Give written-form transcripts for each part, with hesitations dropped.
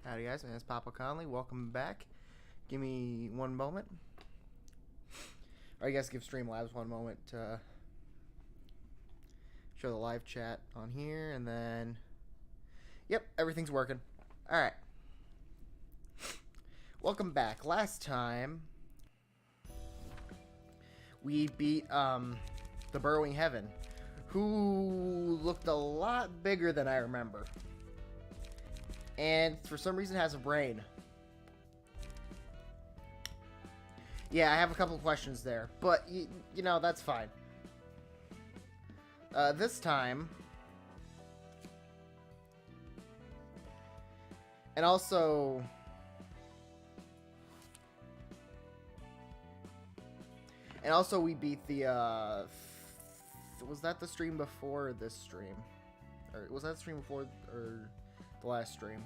Howdy guys, my name is Papa Conley. Welcome back. Give me one moment. Or I guess give Streamlabs one moment to show the live chat on here, and then yep, everything's working. Alright. Welcome back. Last time we beat the Burrowing Heaven, who looked a lot bigger than I remember. And for some reason has a brain. Yeah, I have a couple of questions there, but you know, that's fine. This time, and also we beat the was that the stream before this stream, or was that the stream before or the last stream?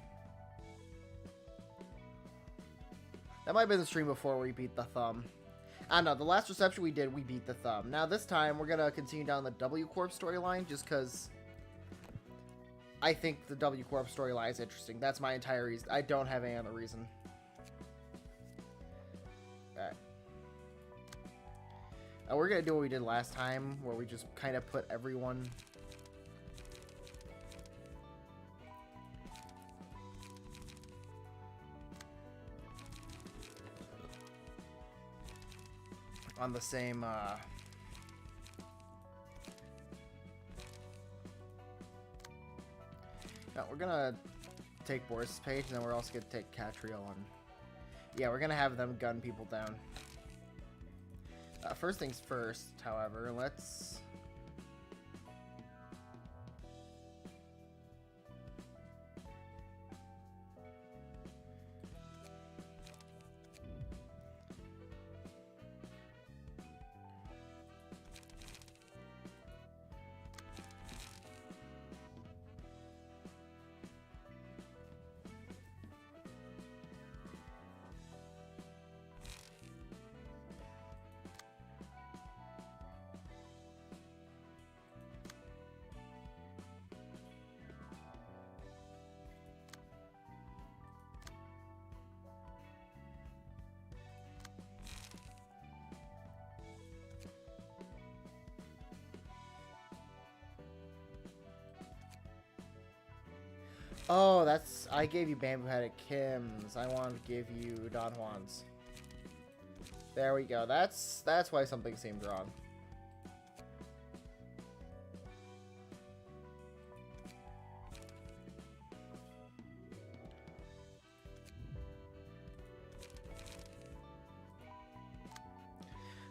That might have been the stream before we beat the thumb. I don't know, the last reception we did, we beat the thumb. Now this time, we're gonna continue down the W Corp storyline, just because I think the W Corp storyline is interesting. That's my entire reason. I don't have any other reason. Alright. We're gonna do what we did last time, where we just kind of put everyone on the same no, we're gonna take Boris' page, and then we're also gonna take Catriel, and yeah, we're gonna have them gun people down. First things first, however, let's oh, that's... I gave you Bamboo Head at Kim's. I want to give you Don Juan's. There we go. That's why something seemed wrong.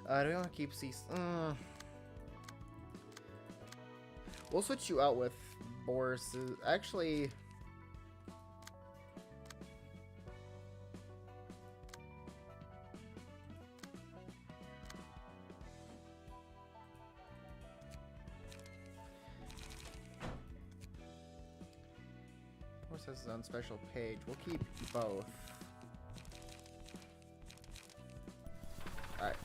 Do we want to keep Cease? We'll switch you out with Boris. Actually... Boris has his own special page. We'll keep both. Alright.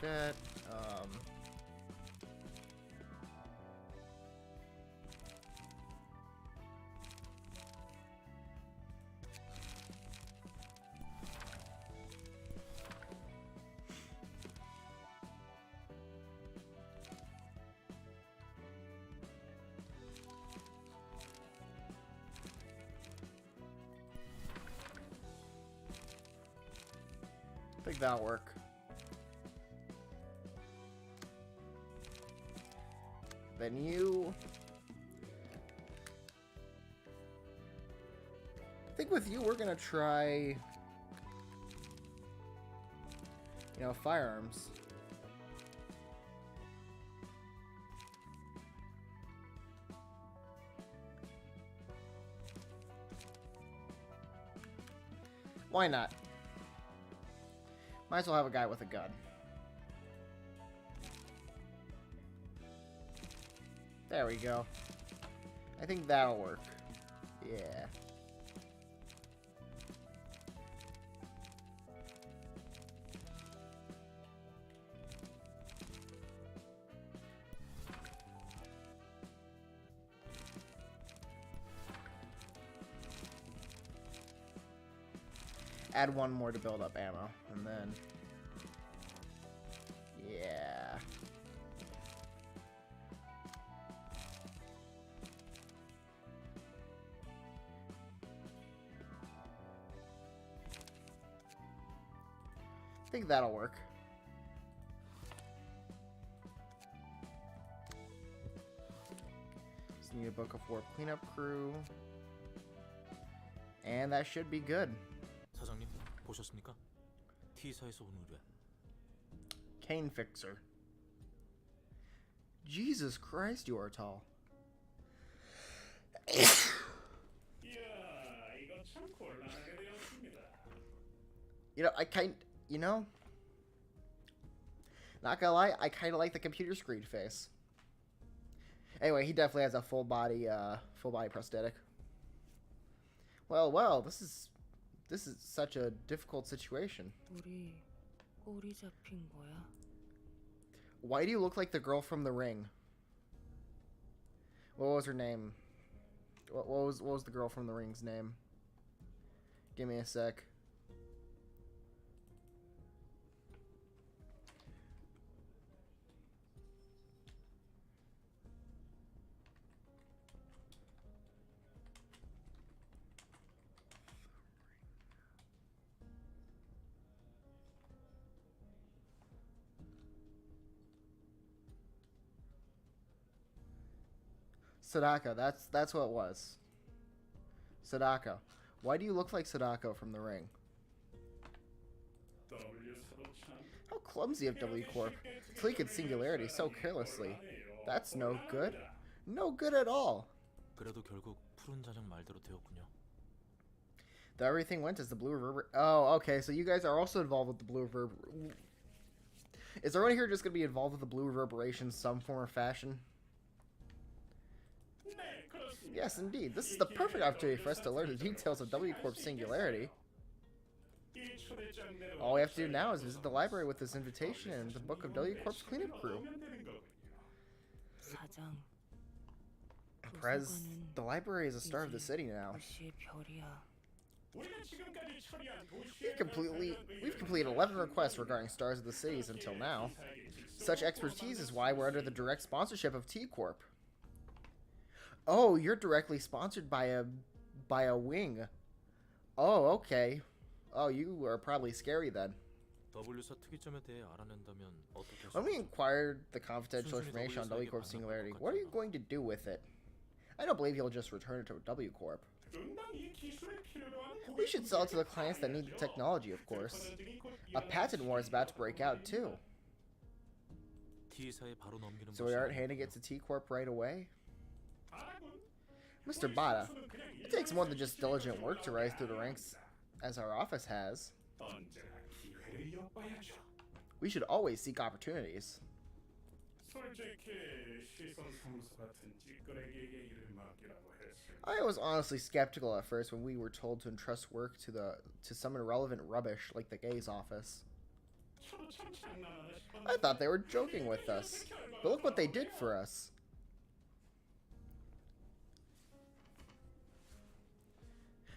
That, I think that'll work. Then you... I think with you, we're gonna try... you know, firearms. Why not? Might as well have a guy with a gun. There we go. I think that'll work. Yeah. Add one more to build up ammo, and then... yeah. I think that'll work. Just need a book of warp cleanup crew. And that should be good. 사장님, 보셨습니까? T사에서 온 의뢰. Cane fixer. Jesus Christ, you are tall. You know, not gonna lie, I kind of like the computer screen face. Anyway, he definitely has a full body prosthetic. Well, this is such a difficult situation. 우리 꼬리 잡힌 거야? Why do you look like the girl from The Ring? What was her name? What was the girl from The Ring's name? Give me a sec. Sadako, that's what it was. Sadako. Why do you look like Sadako from The Ring? How clumsy of W Corp. Clicked Singularity so carelessly. That's no good. No good at all. 그래도 결국 푸른 자장 말대로 되었군요. Though everything went as the Blue Reverber. Oh, okay, so you guys are also involved with the Blue Reverber. Is everyone here just going to be involved with the Blue Reverberation in some form or fashion? Yes, indeed. This is the perfect opportunity for us to learn the details of W Corp's Singularity. All we have to do now is visit the library with this invitation and the book of W Corp's cleanup crew. 사장. Prez, the library is the star of the city now. 도시의 별이야. We've completed 11 requests regarding stars of the cities until now. Such expertise is why we're under the direct sponsorship of T Corp. Oh, you're directly sponsored by a wing. Oh, okay. Oh, you are probably scary then. W사 특이점에 대해 알아낸다면 어떻게 When we inquired the confidential information on W Corp Singularity, what are you going to do with it? I don't believe you'll just return it to W Corp. We should sell it to the clients that need the technology, of course. A patent war is about to break out, too. T사에 바로 넘기는 So we aren't handing it to T Corp right away? Mr. Bada, it takes more than just diligent work to rise through the ranks, as our office has. We should always seek opportunities. I was honestly skeptical at first when we were told to entrust work to some irrelevant rubbish like the gays office. I thought they were joking with us, but look what they did for us.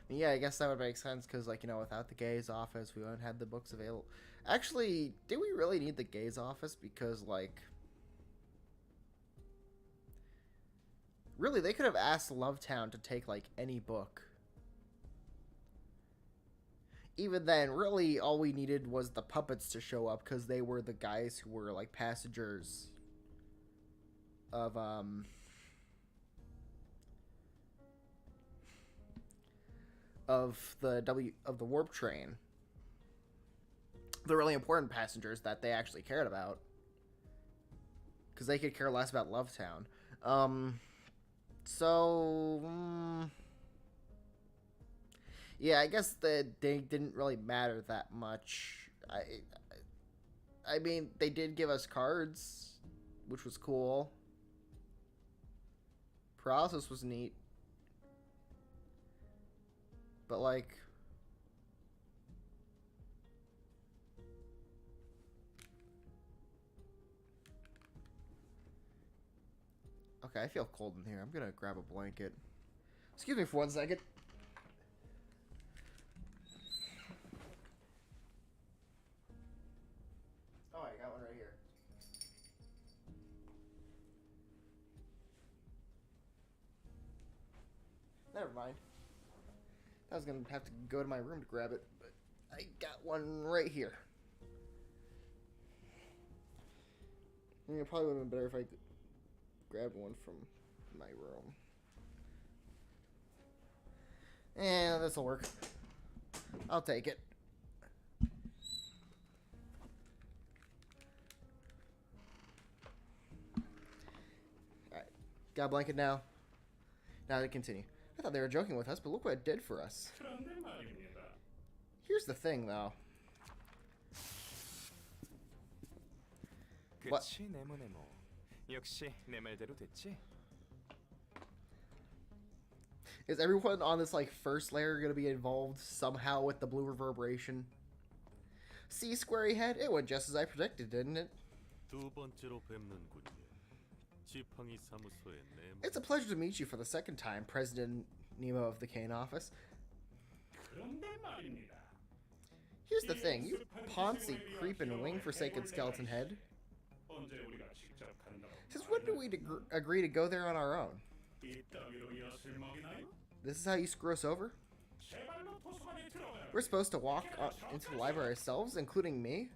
Yeah, I guess that would make sense because, like, you know, without the gays office, we wouldn't have the books available. Actually, did we really need the gays office? Because, like, really, they could have asked Lovetown to take, like, any book. Even then, really, all we needed was the puppets to show up because they were the guys who were, like, passengers of, the warp train. The really important passengers that they actually cared about, because they could care less about Lovetown. Yeah, I guess that they didn't really matter that much. I mean, they did give us cards, which was cool. paralysis was neat. But, like... Okay, I feel cold in here. I'm gonna grab a blanket. Excuse me for 1 second. Oh, I got one right here. Never mind. I was gonna have to go to my room to grab it, but I got one right here. I mean, it probably would have been better if I grabbed one from my room. Yeah, this'll work. I'll take it. Alright. Got a blanket now. Now to continue. I thought they were joking with us, but look what it did for us. Here's the thing, though. What? 그치 네모네모. 역시 내 말대로 됐지? Is everyone on this like first layer gonna be involved somehow with the blue reverberation? See, squarey head, it went just as I predicted, didn't it? 두 번째로 뵙는군요. 지팡이 사무소의 네모. It's a pleasure to meet you for the second time, President Nemo of the Kane office. Here's the thing, you poncy, creepin', wing-forsaken skeleton head. Since when did we agree to go there on our own? This is how you screw us over? We're supposed to walk into the library ourselves, including me?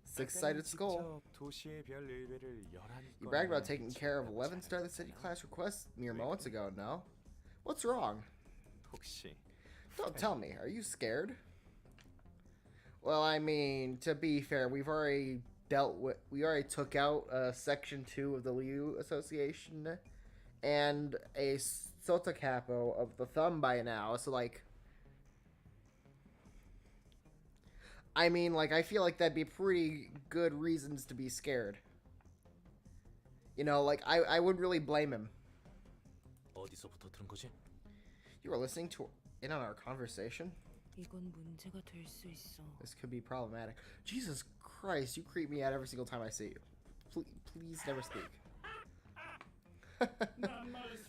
Six-sided skull. You bragged about taking care of 11 Star of the City class requests mere moments ago, no? What's wrong? Don't tell me, are you scared? Well, I mean, to be fair, we already took out Section 2 of the Liu Association and a Sota Capo of the Thumb by now, so like... I mean, like, I feel like that'd be pretty good reasons to be scared. You know, like, I wouldn't really blame him. 어디서부터 들은 거지? You were listening to in on our conversation? 이건 문제가 될 수 있어. This could be problematic. Jesus Christ, you creep me out every single time I see you. Please never speak.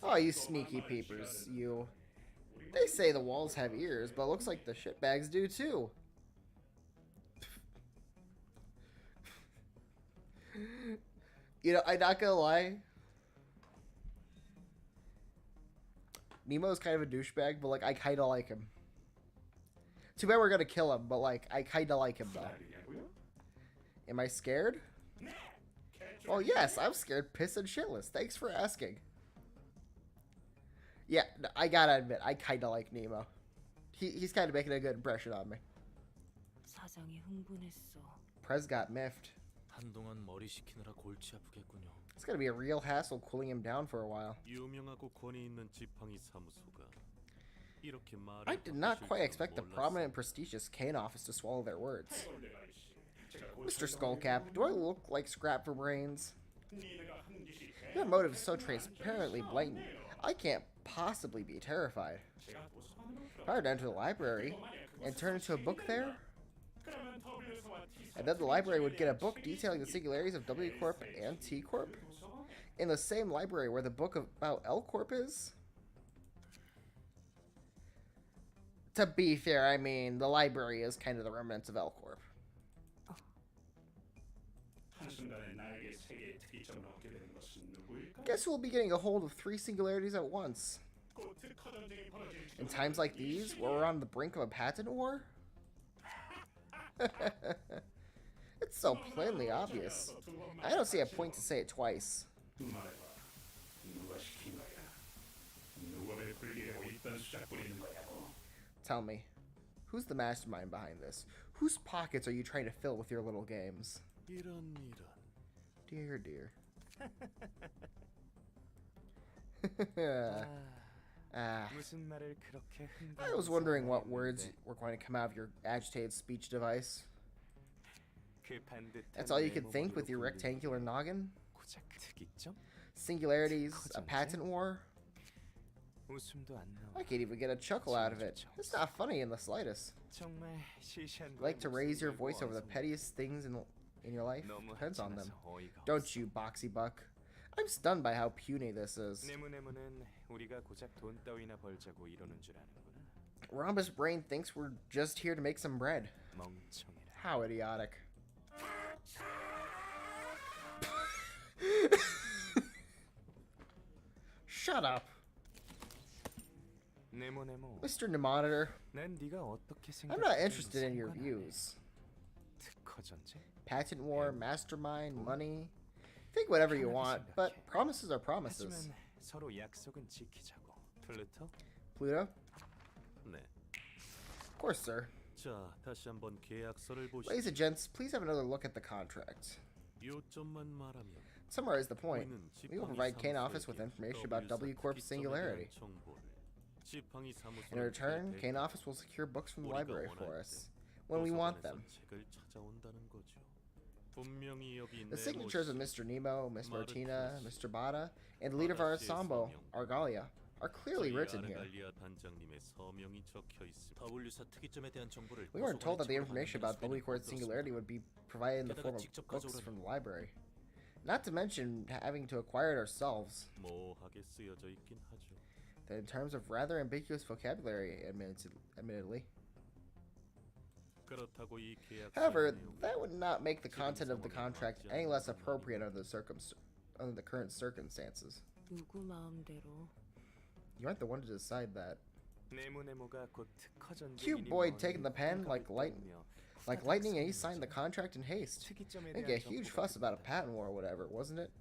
Oh, you sneaky peepers, you. They say the walls have ears, but it looks like the shitbags do too. You know, I'm not gonna lie. Nemo's kind of a douchebag, but like I kinda like him. Too bad we're gonna kill him, but like I kinda like him though. Am I scared? Well, yes, I'm scared, piss and shitless. Thanks for asking. Yeah, I gotta admit, I kinda like Nemo. He's kind of making a good impression on me. 사장이 흥분했어. Prez got miffed. 한동안 머리 식히느라 골치 아프겠군요. It's gonna be a real hassle cooling him down for a while. 유명하고 권위 있는 지팡이 사무소가 이렇게 말을 I did not quite 거칠 expect the 줄은 prominent and 몰랐어. prestigious Kane office to swallow their words. Mr. Skullcap, do I look like scrap for brains? Your motive is so transparently blatant. I can't possibly be terrified. If I were to enter the library and turn into a book there, and then the library would get a book detailing the singularities of W Corp and T Corp in the same library where the book about L Corp is. To be fair, I mean, the library is kind of the remnants of L Corp. Guess we'll be getting a hold of 3 singularities at once. In times like these, where we're on the brink of a patent war? It's so plainly obvious. I don't see a point to say it twice. Tell me, who's the mastermind behind this? Whose pockets are you trying to fill with your little games? 이런. Dear, dear. 무슨 말을 그렇게 I was wondering what words were going to come out of your agitated speech device. That's all you could think with your rectangular noggin? 고작 특이점? Singularities, a patent war? 웃음도 안 나와. I can't even get a chuckle out of it. It's not funny in the slightest. 정말 시시한 You like to raise your 목소리를 voice over the 모아서 pettiest things in your life? 너무 Depends on them. 한심해서 어이가 Don't 없어. you, Boxy Buck? I'm stunned by how puny this is. 네모네모는 우리가 고작 돈 따위나 벌자고 이러는 줄 아는구나. Rhombus Brain thinks we're just here to make some bread. 멍청이라. How idiotic. Shut up, 네모네모. Mr. Monitor. 난 네가 어떻게 I'm not 생각하는지 interested in your 상관 안 해. views. 특허 전쟁? Patent war, mastermind, money. Think whatever you want, but promises are promises. 하지만 서로 약속은 지키자고. 플루토? Pluto? 네. Of course, sir. 자, 다시 한번 계약서를 Ladies 보시죠. and gents, please have another look at the contract. 요점만 말하면 Summarize the point. 우리는 We will 지팡이 provide Kane office with 사무소에게 information about W Corp's 특이점에 대한 singularity. 정보를 지팡이 사무소를 In return, 비롯해 Kane office will secure books from the 우리가 library 원할 for 때 us when we want them. 도서관에서 책을 찾아온다는 거죠. 분명히 여기 The 네모 signatures of 씨, Mr. Nemo, Miss Martina, 마르티스, Mr. Bada, and the leader of our 바다씨의 ensemble, 서명, Argalia, are clearly 저희 written here. 아르갈리아 단장님의 서명이 적혀 있습니다. W사 특이점에 대한 정보를 We weren't told that the 도서관에 information 집어넣는 about W 수준은 Corp's singularity would be provided in the form of 직접 books 가져오라니. from the library. Not to mention having to acquire it ourselves. 모호하게 쓰여져 있긴 하죠. That in terms of rather ambiguous vocabulary, admittedly. 그렇다고 이 계약서 However, 내용이 that would not make the content of the contract any less appropriate under the current circumstances. 누구 마음대로 You aren't the one to decide that. 네모네모가 곧 특허 전쟁이니 Cute boy 뭐니 taking the pen like lightning, and he signed the contract in haste. 특이점에 Make 대한 a huge 정보가 fuss about a patent war or whatever, wasn't it?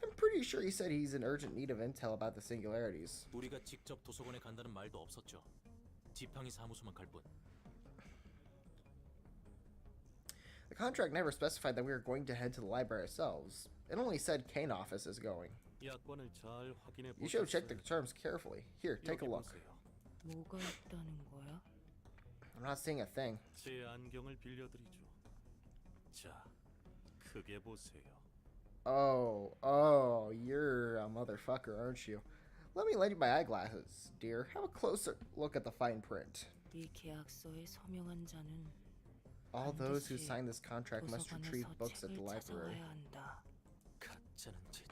I'm pretty sure he said he's in urgent need of intel about the singularities. 우리가 직접 도서관에 간다는 말도 없었죠. 지팡이 사무소만 갈 뿐. The contract never specified that we were going to head to the library ourselves. It only said Kane office is going. 약관을 잘 확인해 You should have checked the 보셨어야죠. terms carefully. Here, take a 여기 look. 보세요. 뭐가 있다는 거야? I'm not seeing a thing. 제 안경을 빌려드리죠. 자, 크게 보세요. Oh, you're a motherfucker, aren't you? Let me lend you my eyeglasses, dear. Have a closer look at the fine print. 이 계약서에 서명한 자는 All those who 반드시 signed this contract must retrieve 도서관에서 books at the 책을 library. 찾아와야 한다. 가짜는 짓.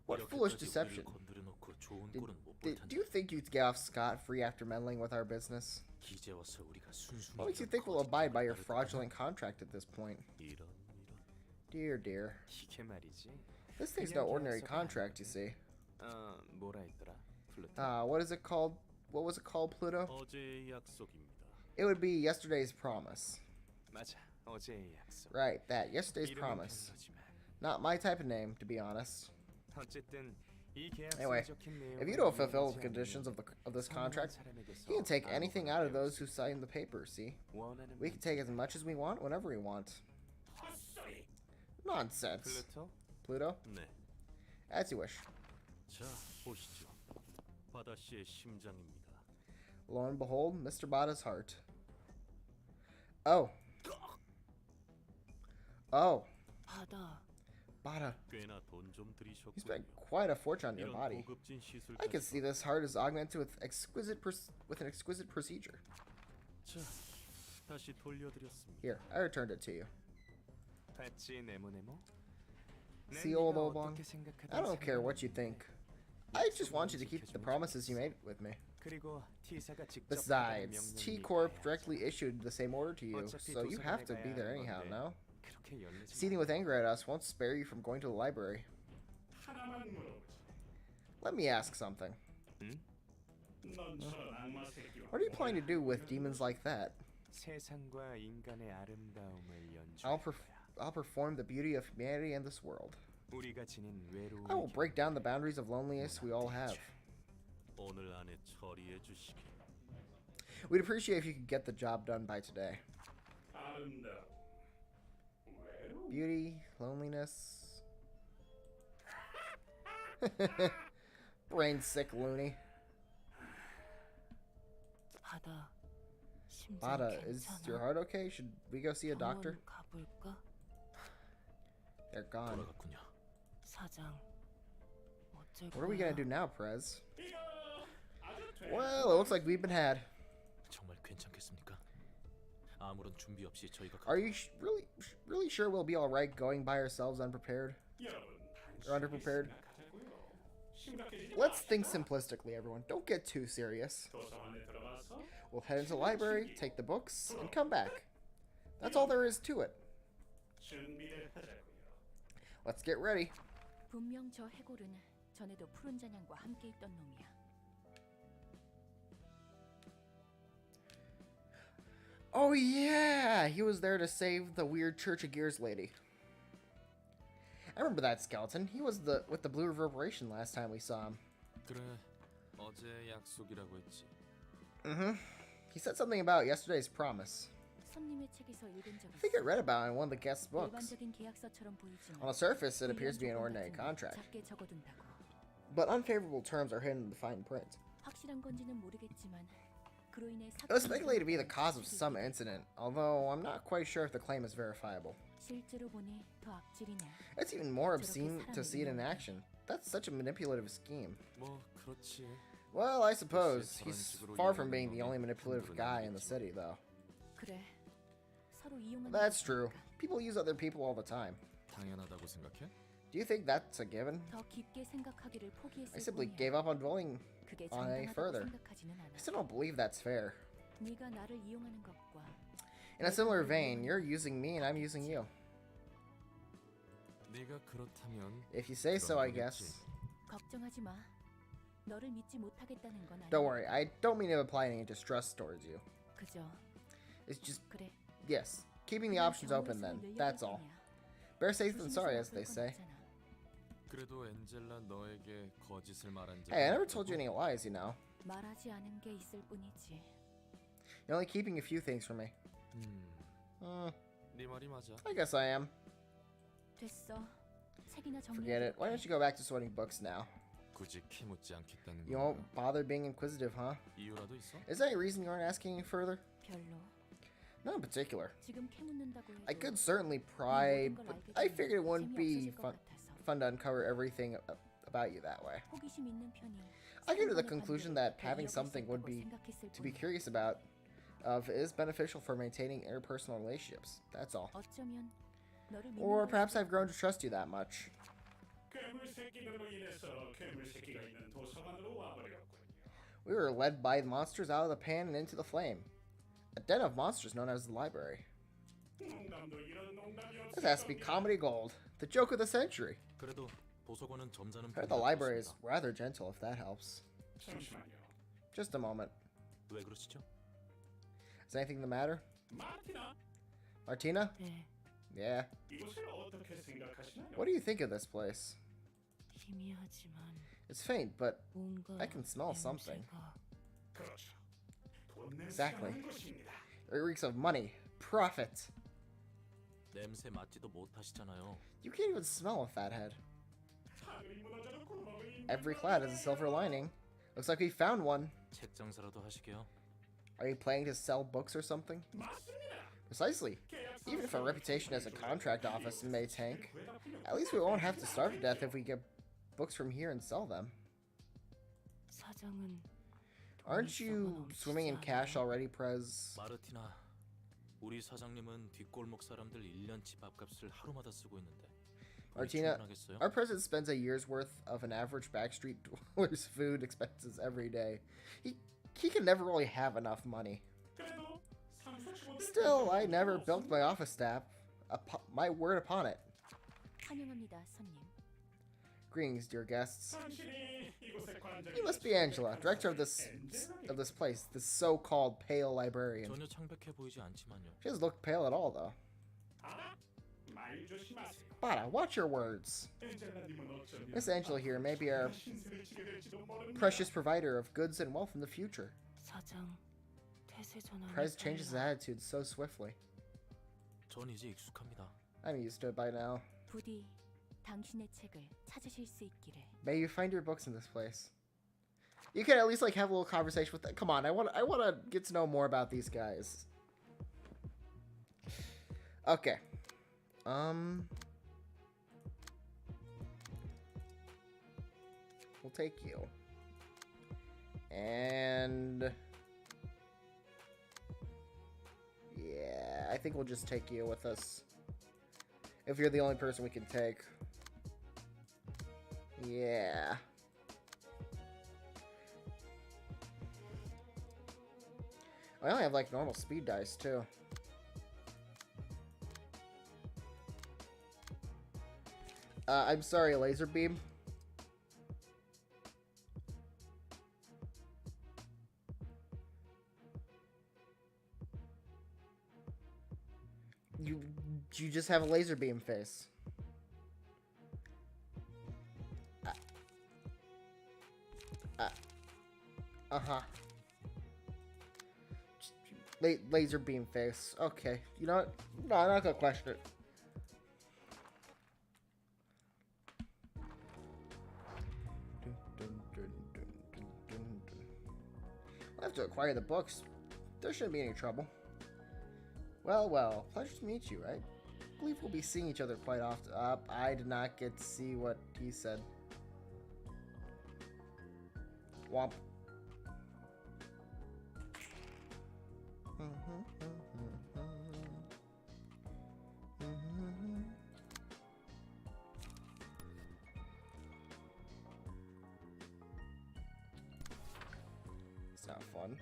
What foolish 이렇게까지 deception. 우리를 건드려 놓고 좋은 Did, 꼴은 못 볼 do 텐데. you think you'd get off scot-free after meddling with our business? 이제 와서 우리가 순순히 What makes you 이런 think we'll abide by your 거짓말을 fraudulent contract at this point? 이런. Dear. 이게 말이지. This thing's no ordinary contract, you see. 뭐라 했더라? 플루토. What is it called? What was it called, Pluto? 어제의 약속입니다. It would be yesterday's promise. 맞아. 어제의 약속. Right, that. Yesterday's 이름은 promise. 별로지만. Not my type of name, to be honest. 어쨌든 이 계약서에 Anyway, 적힌 내용을 if you don't fulfill 이해하지 the conditions 않으면 of this 선호한 contract, 사람에게서 you can take 아무거나 anything out of 배울 those 수 who signed the paper, see? 원하는 We can take as much as we want, whenever we want. Nonsense. 플루토? Pluto? 네. As you wish. 자, 보시죠. 바다 씨의 심장입니다. Lo and behold, Mr. Bada's heart. Oh. 바다. Bada. 꽤나 돈 좀 You 들이셨군요. spent quite a fortune on your 이런 body. 고급진 시술까지. I can see this heart is augmented with an exquisite procedure. 자, 다시 돌려드렸습니다. Here, I returned it to you. 봤지 네모네모? 난 See, old 네가 Obong? 어떻게 생각하든 I don't care what you 상관없는데 think. I just want you to keep the promises you made with me. 그리고 T사가 직접 Besides, T Corp directly issued the same order to you, 어차피 so you have to 도서관에 be 가야 there 하는 anyhow, 건데. no? 그렇게 열내지 Seething with anger at us won't spare you from going to the library. Let me ask something. What are you planning to do with demons like that? 세상과 인간의 아름다움을 I'll 연주할 거야. I'll perform the beauty of humanity and this world. 우리가 지닌 외로움을 I will break down the boundaries of loneliness we all have. 오늘 안에 처리해 주시길. We'd appreciate if you could get the job done by today. Beauty, loneliness. Brain sick loony. 바다. 심장 Bada, is your 괜찮아? heart okay? Should we go see a doctor? 병원 가볼까? They're gone. 돌아갔군요. 사장. 어쩔 What are we gonna 거야? do now, Prez? Well, it looks like we've been had. 정말 괜찮겠습니까? 아무런 준비 없이 저희가 Are you really sure we'll be all right going by ourselves unprepared or underprepared? Let's think simplistically, everyone. Don't get too serious. We'll head into the library, take the books, and come back. That's all there is to it. Let's get ready. 분명 저 해골은 전에도 푸른 잔향과 함께 있던 놈이야. Oh yeah, he was there to save the weird Church of Gears lady. I remember that skeleton. He was with the blue reverberation last time we saw him. 그래, 어제 약속이라고 했지. Mm-hmm. He said something about yesterday's promise. 손님의 책에서 읽은 적 I think I 있어. read about it in one of the guest books. 일반적인 계약서처럼 보이지만 On the surface, it appears to be an ordinary contract, 작게 적어둔다고. but unfavorable terms are hidden in the fine print. 확실한 건지는 모르겠지만 그로 인해 It was speculated to be the cause of some incident, although I'm not quite sure if the claim is verifiable. 실제로 보니 더 악질이네. It's even more obscene to see it in action. That's such a manipulative scheme. 뭐 그렇지. Well, I suppose. He's far from being the only manipulative guy in the city, though. 그래. 서로 이용하는 That's 거니까. true. People use other people all the time. 당연하다고 생각해? Do you think that's a given? 더 깊게 생각하기를 포기했을 I simply 뿐이야. gave up on dwelling 그게 on any 정당하다고 further. 생각하지는 않아. I still don't believe that's fair. 네가 나를 이용하는 것과 In a similar vein, you're using me and I'm using you. 네가 그렇다면 If you say so, I guess. 걱정하지 마. 너를 믿지 못하겠다는 건 아니야. Don't worry, I don't mean to imply any distrust towards you. 그저 It's just, 그래. yes, keeping the options open then, that's all. Better safe than sorry, as they say. 그래도 엔젤라 너에게 거짓을 말한 적. Hey, I never told you any lies, you know. 말하지 않은 게 있을 뿐이지. You're only keeping a few things from me. 네 말이 맞아. I guess I am. 됐어. 책이나 Forget it. Why don't you go back to sorting books now? 굳이 캐묻지 않겠다는 You 건가? won't bother being inquisitive, huh? 이유라도 있어? Is there any reason you aren't asking any further? 별로. Not in particular. 지금 캐묻는다고 해도 I could certainly pry, but I figured it wouldn't be fun to uncover everything about you that way. 호기심 있는 편이. I came to the conclusion that having something would be to be curious about is beneficial for maintaining interpersonal relationships. That's all. 어쩌면 너를 믿는 Or 걸 perhaps 수도 I've grown to trust you that much. We were led by the monsters out of the pan and into the flame. A den of monsters known as the library. This has to be comedy gold. The joke of the century. 그래도 도서관은 점잖은 I heard the library is rather gentle, if that helps. Just a moment. 왜 그러시죠? Is anything the matter? Martina? 네, Yeah. What do you think of this place? 희미하지만 It's faint, but 뭔가 I can smell something. 냄새가 Exactly. It reeks of money, profit. 냄새 맡지도 못하시잖아요. You can't even smell a fathead. Every cloud has a silver lining. Looks like we found one. 책 장사라도 하시게요. Are you planning to sell books or something? Precisely. Even if our reputation as a contract office may tank, at least we won't have to starve to death if we get books from here and sell them. 사장은 Aren't you swimming in cash already, Prez? 마르티나, 우리 사장님은 뒷골목 사람들 1년치 밥값을 하루마다 쓰고 있는데. Martina, 충분하겠어요? our president spends a year's worth of an average backstreet dweller's food expenses every day. He can never really have enough money. Still, I never built my office staff. My word upon it. 환영합니다, 손님. Greetings, dear guests. You must be Angela, director of this place, this so-called pale librarian. 전혀 창백해 보이지 않지만요. She doesn't look pale at all, though. Bada, watch your words. Miss Angela here may be our precious provider of goods and wealth in the future. 사장 태세 전환이 Prez changes his attitude so swiftly. 전 이제 익숙합니다. I'm used to it by now. 부디 당신의 책을 찾으실 수 있기를. May you find your books in this place. You can at least like have a little conversation with them. Come on, I want to get to know more about these guys. Okay. We'll take you. And yeah, I think we'll just take you with us. If you're the only person we can take. Yeah. I only have like normal speed dice too. I'm sorry, laser beam. You just have a laser beam face. Uh-huh. Laser beam face. Okay. You know what? No, I'm not gonna question it. I'll have to acquire the books. There shouldn't be any trouble. Well, well. Pleasure to meet you, right? I believe we'll be seeing each other quite often. I did not get to see what he said. Womp. It's not fun.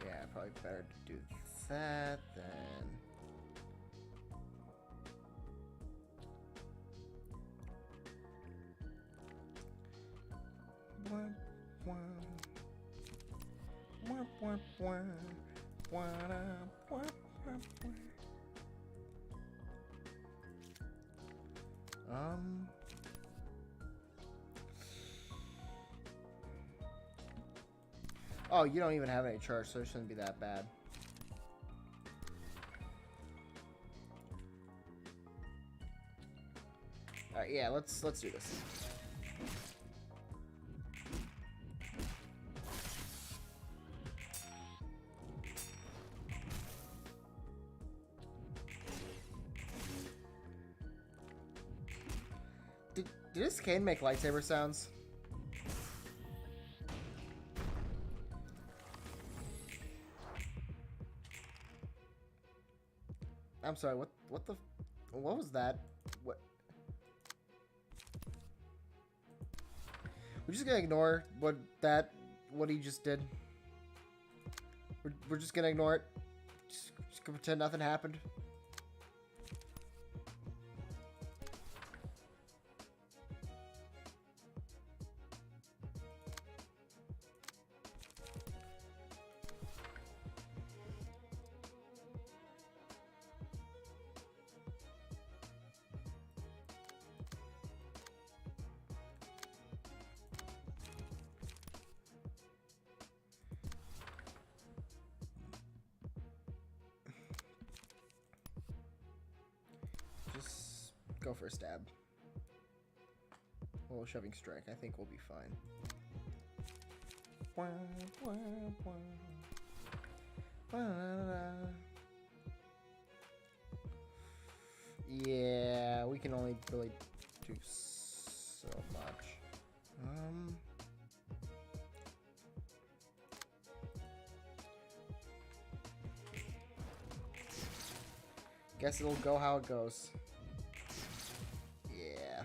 Yeah, probably better to do that then. Oh, you don't even have any charge, so it shouldn't be that bad. Alright, yeah, let's do this. Did this cane make lightsaber sounds? I'm sorry, what was that? What? We're just gonna ignore what he just did. We're just gonna ignore it. Just gonna pretend nothing happened. Go for a stab. A little shoving strike. I think we'll be fine. Yeah, we can only really do so much. Guess it'll go how it goes. Yeah.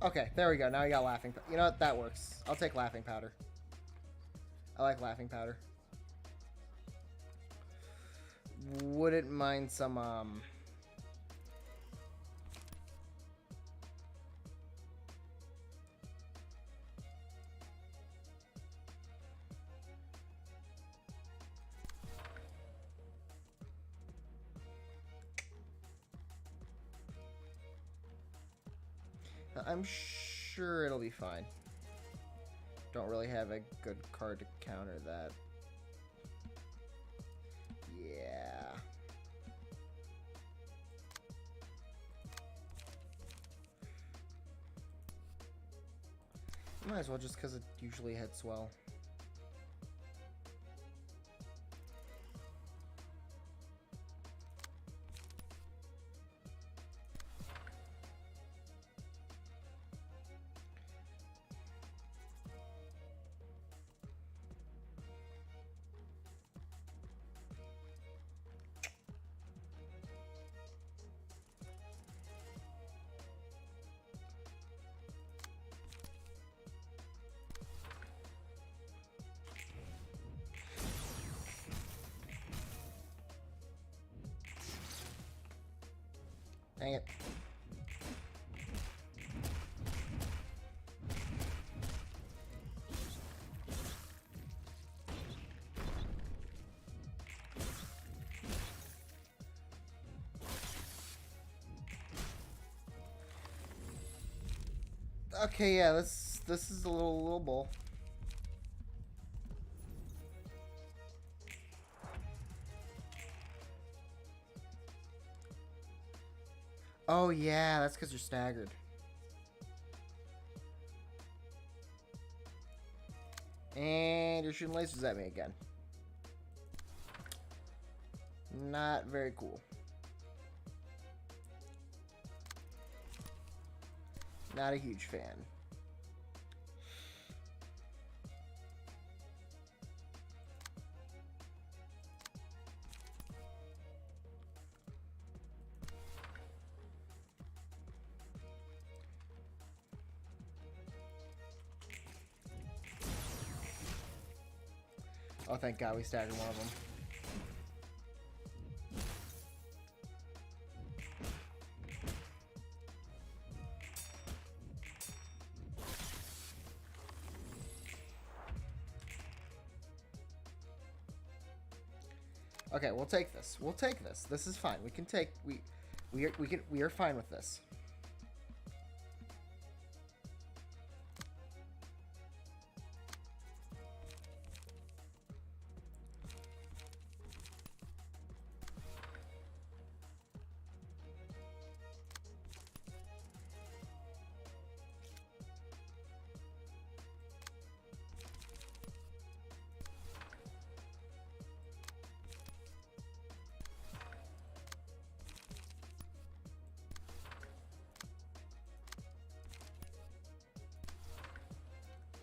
Okay, there we go. Now we got laughing. You know what? That works. I'll take laughing powder. I like laughing powder. Wouldn't mind some I'm sure it'll be fine. Don't really have a good card to counter that. Yeah. Might as well, just because it usually hits well. Dang it. Okay, yeah, this is a little bull. Oh yeah, that's because you're staggered. And you're shooting lasers at me again. Not very cool. Not a huge fan. Oh, thank God we staggered one of them. Okay, we'll take this. We'll take this. This is fine. We can take we are fine with this.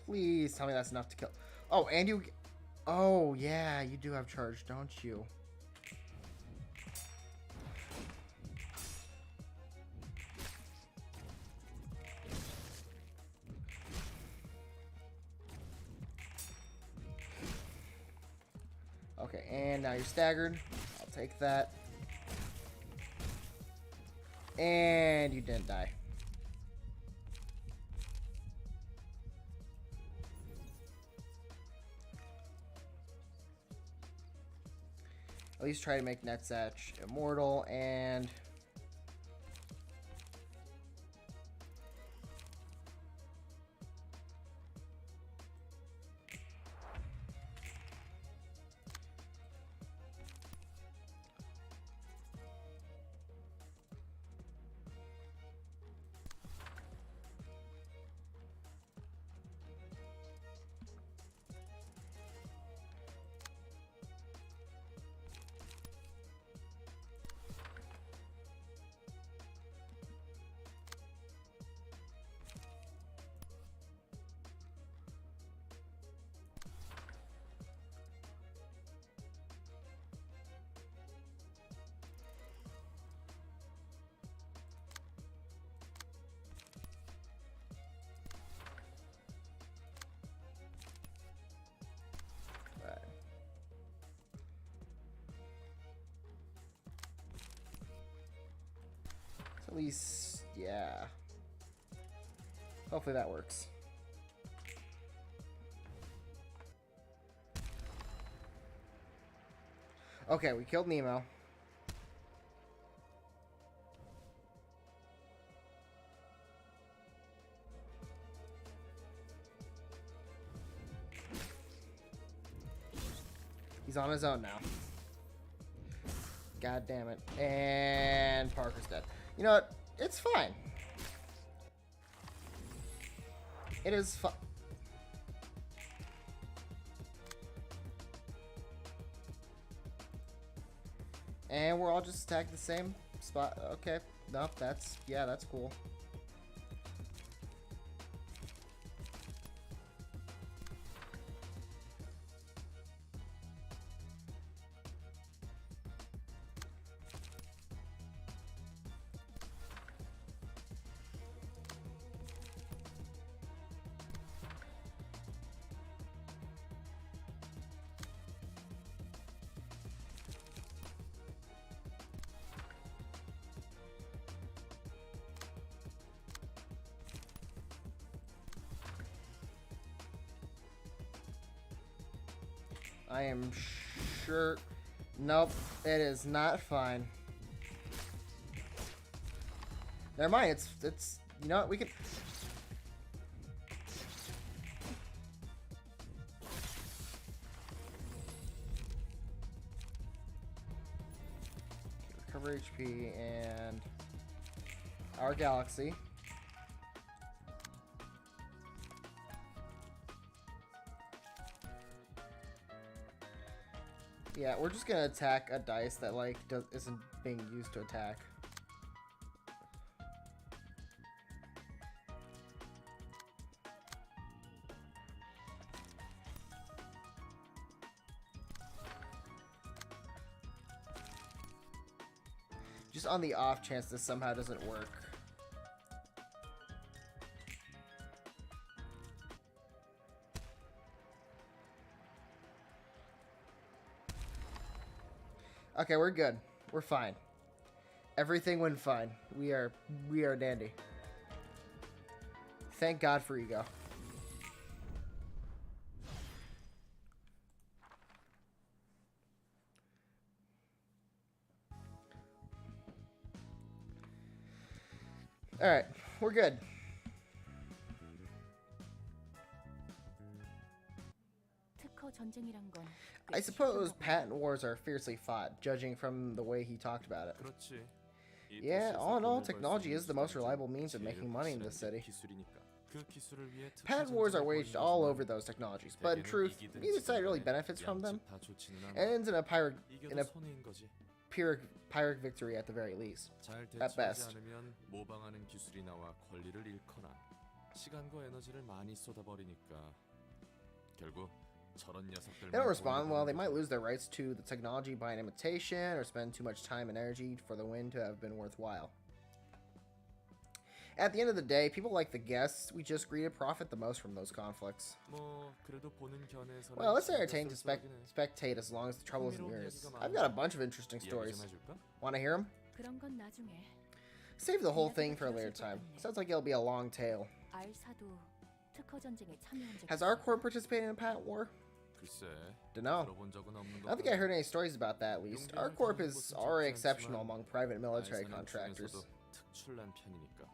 Please tell me that's enough to kill. Oh, and you... Oh, yeah, you do have charge, don't you? Okay, and now you're staggered. I'll take that. And you didn't die. At least try to make Netsatch immortal, and least, yeah. Hopefully that works. Okay, we killed Nemo. He's on his own now. God damn it. And Parker's dead. You know what? It's fine. It is fine. And we're all just attacked the same spot. Okay. Nope, that's... Yeah, that's cool. I am sure... Nope, it is not fine. Never mind, it's... You know what, we can... Recover HP and... Our galaxy. Yeah, we're just gonna attack a dice that like isn't being used to attack. Just on the off chance this somehow doesn't work. Okay, we're good. We're fine. Everything went fine. We are dandy. Thank God for ego. All right, we're good. 특허 전쟁이란 건 I suppose patent wars are fiercely fought, judging from the way he talked about it. 그렇지. 이 Yeah, 도시에서 all in all, 돈을 벌 technology 수 is the 있는 most 수단이죠. reliable means of 지혜를 making money in the 확실하게 city. 기술이니까. 그 기술을 위해 특허 Patent wars are 전쟁을 waged 벌이는 all 거지만 over those technologies, but in 대개는 truth, 이기든 neither side really 지든 benefits from them, 양측 다 좋지는 and 않아. ends in a 이겨도 a 손해인 거지. pyrrhic victory at the very least. 잘 at 대처하지 best. 않으면 모방하는 기술이 나와 권리를 잃거나 시간과 에너지를 많이 쏟아버리니까 결국 저런 녀석들만 They don't respond 돈을 well, they 버는 might 거지. lose their rights to the technology by an imitation, or spend too much time and energy for the win to have been worthwhile. At the end of the day, people like the guests we just greeted profit the most from those conflicts. 뭐 그래도 보는 견해에서는 Well, let's 재미가 entertain to 쏠쏠하긴 해. spectate as long as the trouble isn't 흥미로운 yours. 이야기가 I've got a 많은데 bunch of interesting 이야기 stories. 좀 해줄까? Want to hear them? 그런 건 나중에. Save the whole thing for a later time. Sounds like it'll be a long tale. 알사도 특허 전쟁에 참여한 적 Has 있어? our corp participated in a patent war? 글쎄 Dunno. 들어본 적은 없는 I don't think I heard any stories about that, at least. Our corp is already exceptional among private military contractors. 특출난 편이니까.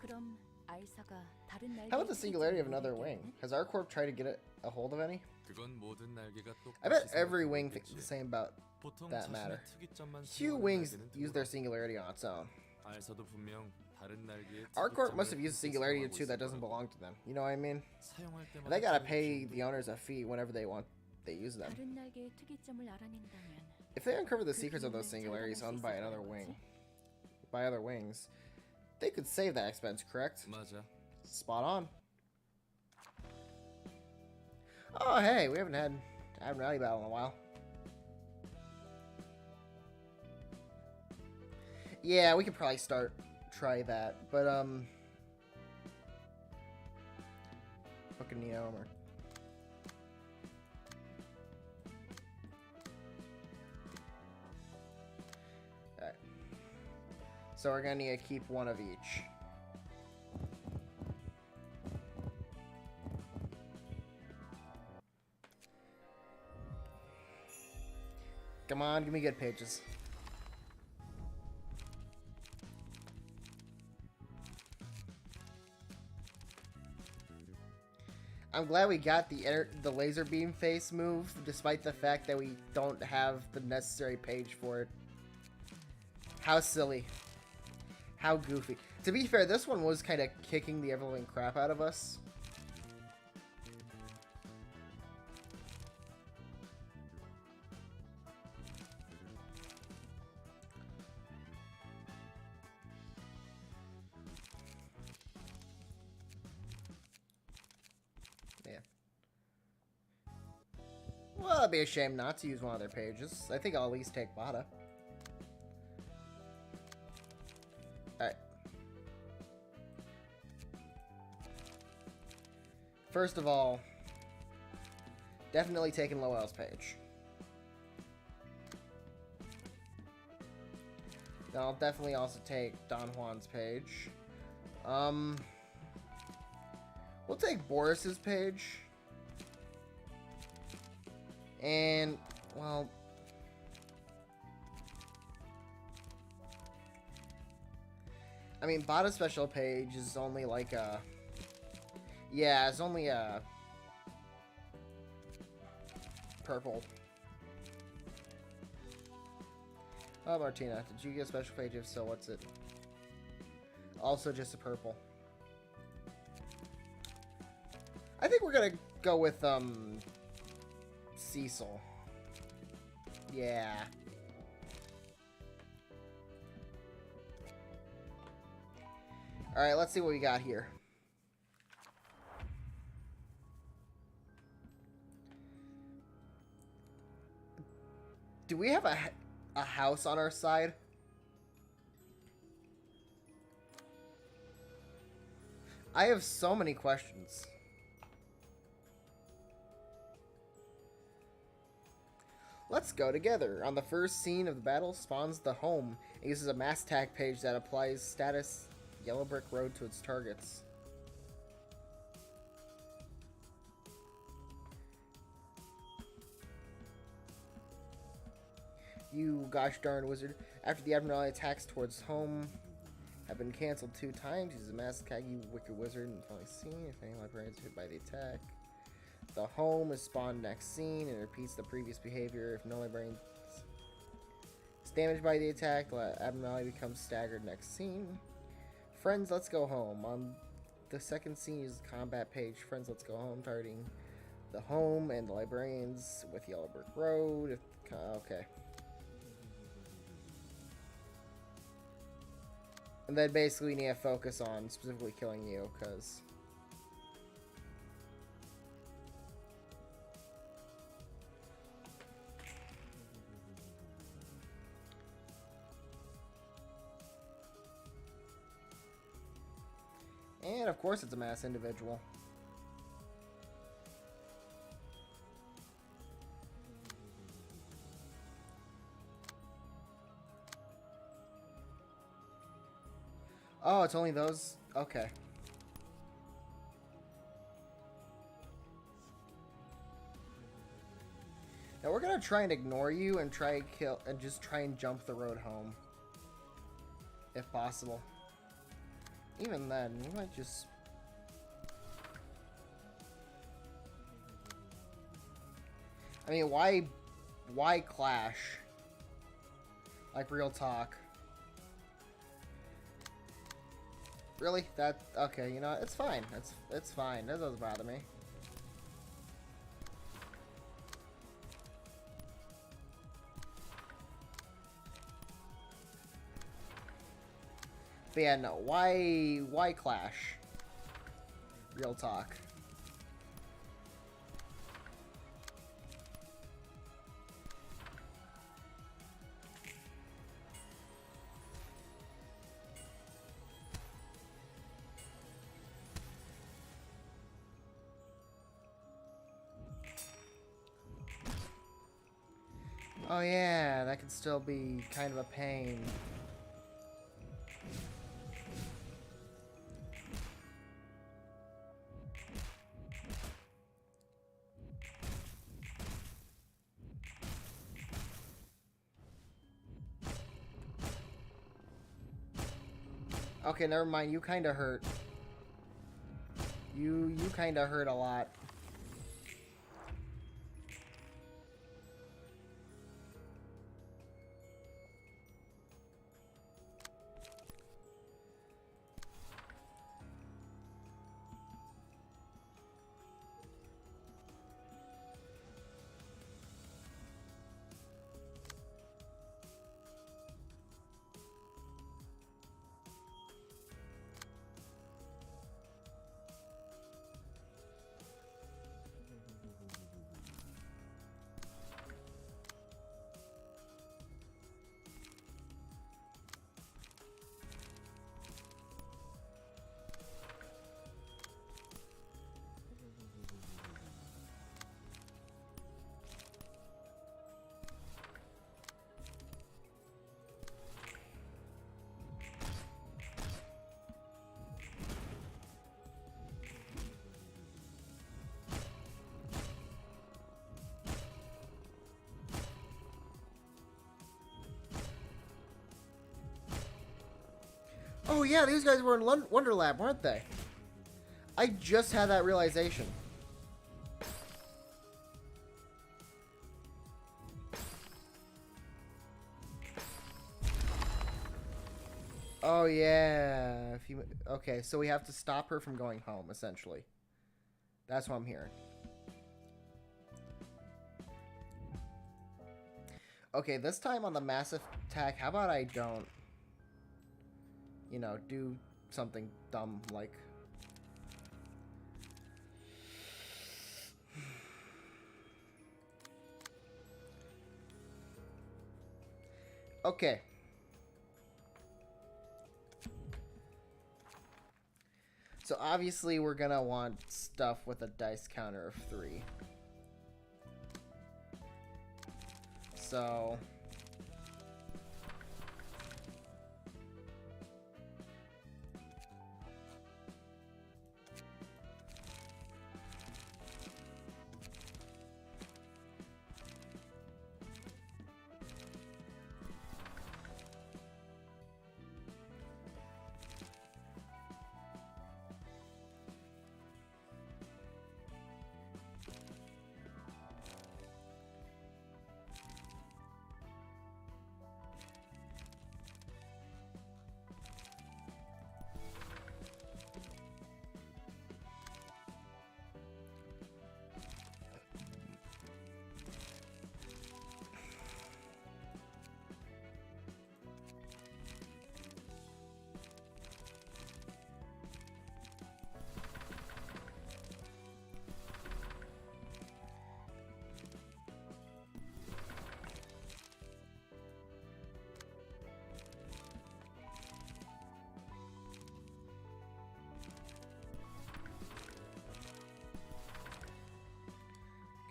그럼 알사가 다른 날개 How about the singularity of another wing? Has our corp tried to get a hold of any? 그건 모든 날개가 I bet 똑같이 every 생각하고 wing thinks 있겠지. the same about 보통 that 자신의 matter. 특이점만 Few 사용하는 wings 날개는 use their 드물어. singularity on its own. 알사도 분명 다른 날개의 Our corp must have 특이점을 used a singularity 사용하고 too that 있을 doesn't 거라고. belong to them. You know what I mean? 사용할 때마다 They gotta 드는 pay 기운도 the owners a fee whenever they use them. 다른 날개의 특이점을 알아낸다면 If they uncover the secrets of those singularities owned by another wing, by other wings, they could save that expense, correct? 맞아. Spot on. Oh, hey, we haven't had a rally battle in a while. Yeah, we could probably try that, but fucking Neomer. Alright. So we're gonna need to keep one of each. Come on, give me good pages. I'm glad we got the laser beam face move, despite the fact that we don't have the necessary page for it. How silly. How goofy. To be fair, this one was kind of kicking the ever-living crap out of us. Yeah. Well, it'd be a shame not to use one of their pages. I think I'll at least take Bada. Alright. First of all, definitely taking Lowell's page. Then I'll definitely also take Don Juan's page. We'll take Boris's page. And, well... I mean, Bada's special page is only like a... Yeah, it's only a... purple. Oh, Martina, did you get a special page? If so, what's it? Also just a purple. I think we're gonna go with, Cecil. Yeah. Alright, let's see what we got here. Do we have a house on our side? I have so many questions. Let's go together. On the first scene of the battle spawns the home. It uses a mass tag page that applies status yellow brick road to its targets. You gosh darn wizard. After the Admiralty attacks towards home have been cancelled 2 times, uses a mass tag, you wicked wizard, and finally seen if any librarians hit by the attack. The home is spawned next scene and repeats the previous behavior. If no librarian is damaged by the attack, the Admiralty becomes staggered next scene. Friends, let's go home. On the second scene is combat page. Friends, let's go home. Targeting the home and the librarians with Yellow Brick Road. Okay. And then basically we need to focus on specifically killing you, because... And of course it's a mass individual. Oh, it's only those? Okay. Now we're gonna try and ignore you and try and kill and just try and jump the road home. If possible. Even then, we might just... I mean, why clash? Like, real talk. Really? That... Okay, you know, it's fine. It's fine. That doesn't bother me. But yeah, no. Why clash? Real talk. Oh yeah, that could still be kind of a pain. Okay, never mind. You kind of hurt. You kind of hurt a lot. Oh yeah, these guys were in Wonder Lab, weren't they? I just had that realization. Oh yeah. If you okay, so we have to stop her from going home, essentially. That's what I'm hearing. Okay, this time on the massive attack, how about I don't, you know, do something dumb like... Okay. So obviously we're gonna want stuff with a dice counter of 3. So...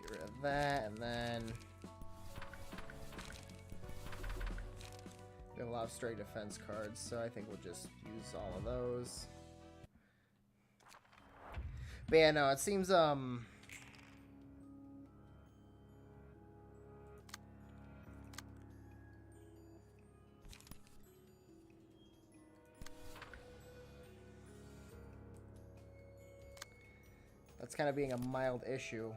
get rid of that, and then... we have a lot of straight defense cards, so I think we'll just use all of those. But yeah, no, it seems, that's kind of being a mild issue.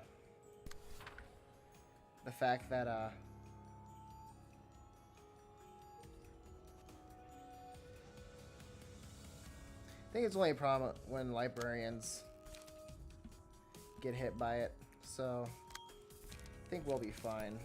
The fact that, I think it's only a problem when librarians get hit by it, so I think we'll be fine.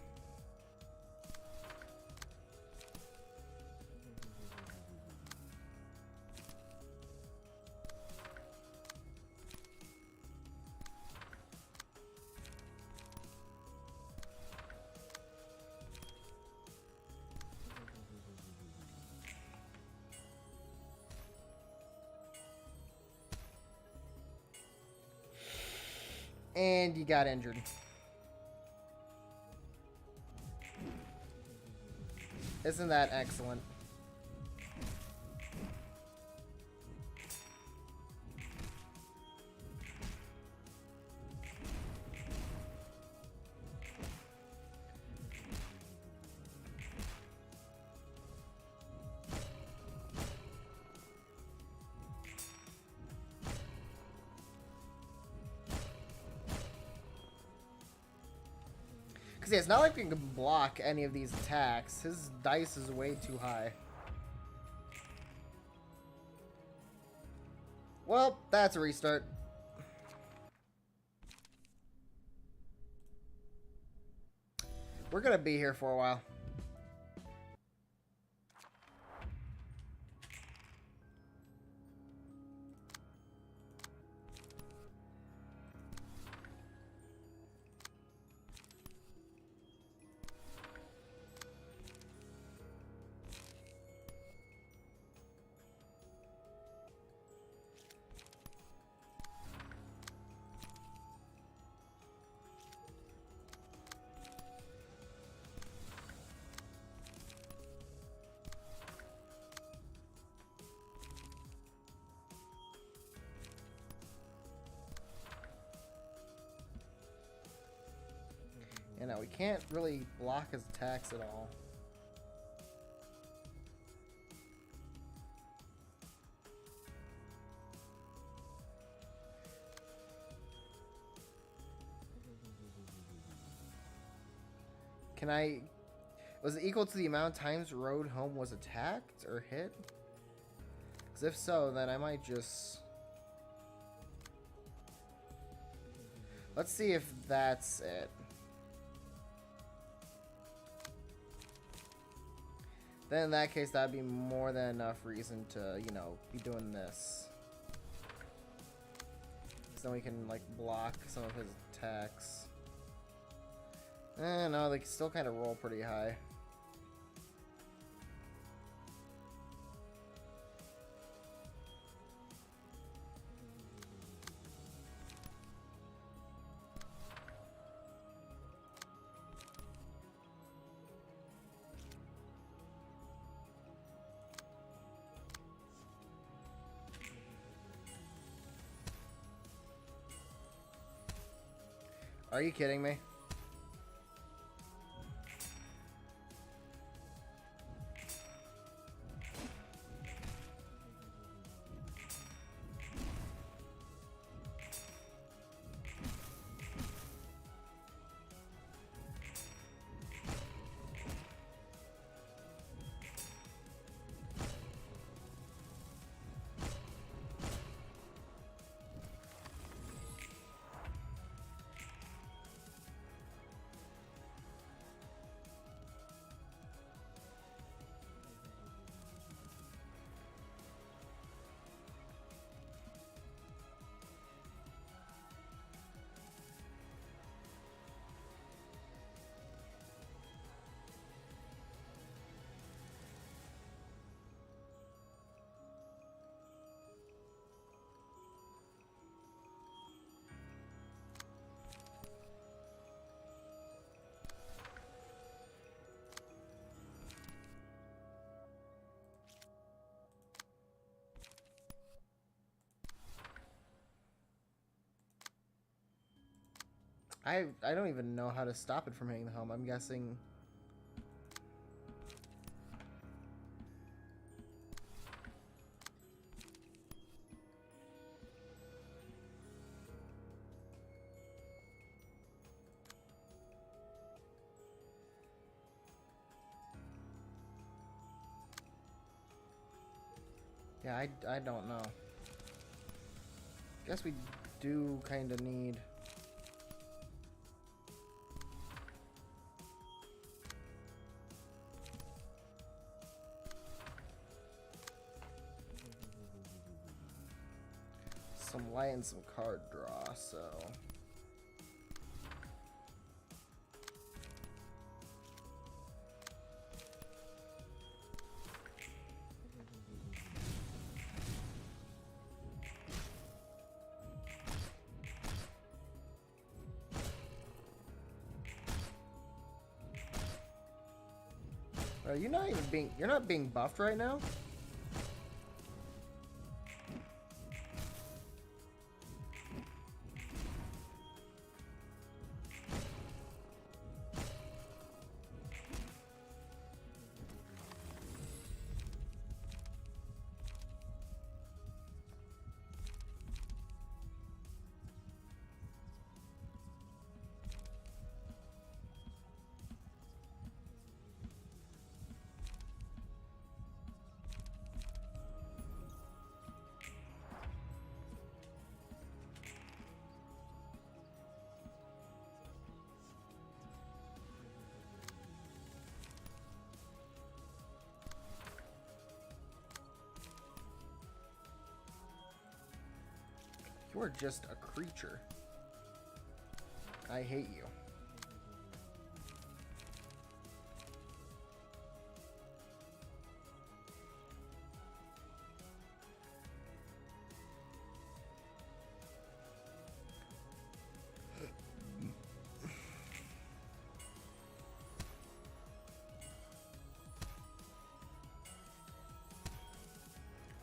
And you got injured. Isn't that excellent? Because yeah, it's not like we can block any of these attacks. His dice is way too high. Well, that's a restart. We're gonna be here for a while. You know, we can't really block his attacks at all. Can I... Was it equal to the amount of times Road Home was attacked or hit? Because if so, then I might just... Let's see if that's it. Then in that case, that'd be more than enough reason to, you know, be doing this. So then we can, like, block some of his attacks. No, they still kind of roll pretty high. Are you kidding me? I don't even know how to stop it from hitting the home. I'm guessing... Yeah, I don't know. Guess we do kind of need... some light and some card draw, so... Are you not even being... You're not being buffed right now? You are just a creature. I hate you.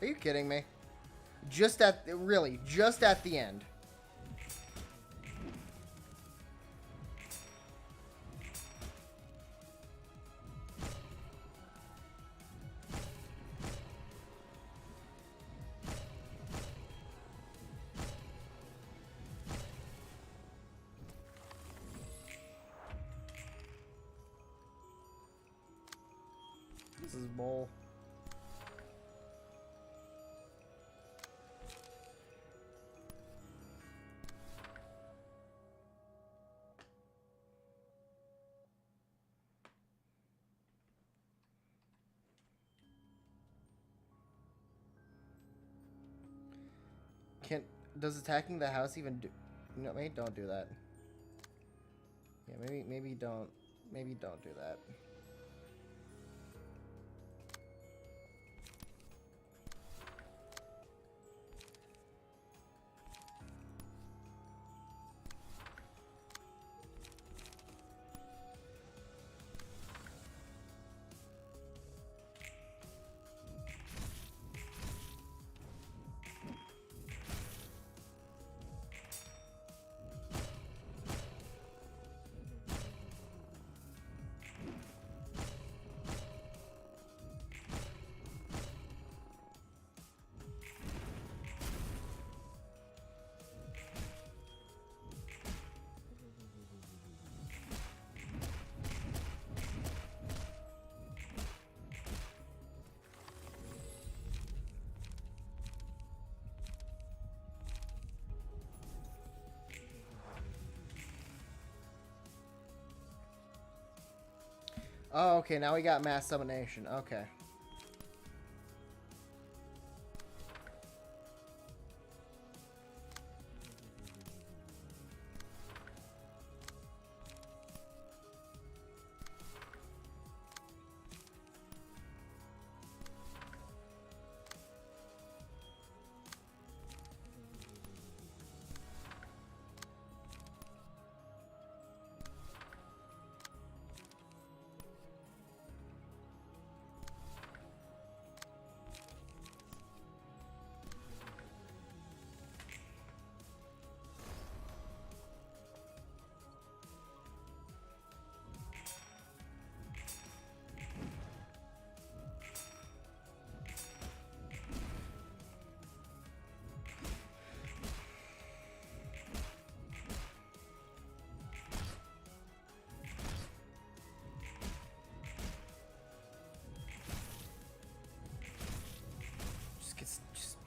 Are you kidding me? Just at, really, just at the end. This is bull. Does attacking the house even do? No, maybe don't do that. Yeah, maybe don't do that. Oh, okay, now we got mass summonation. Okay.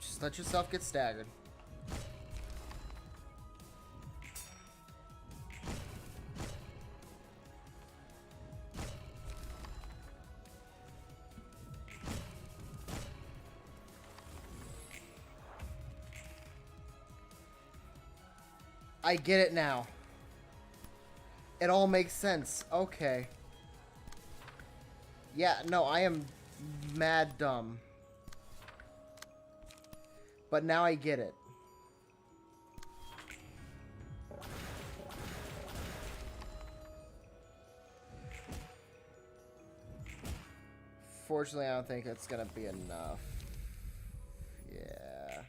Just let yourself get staggered. I get it now. It all makes sense. Okay. Yeah, no, I am mad dumb. But now I get it. Fortunately, I don't think it's gonna be enough. Yeah.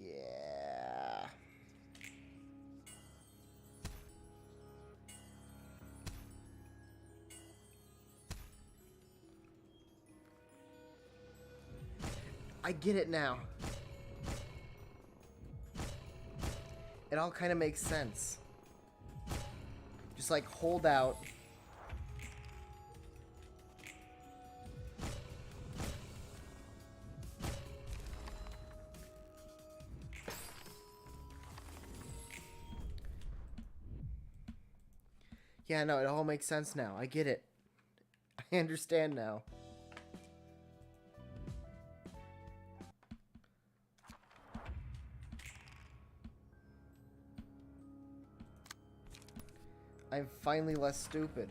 Yeah. I get it now. It all kind of makes sense. Just like hold out. Yeah, no, it all makes sense now. I get it. I understand now. I'm finally less stupid.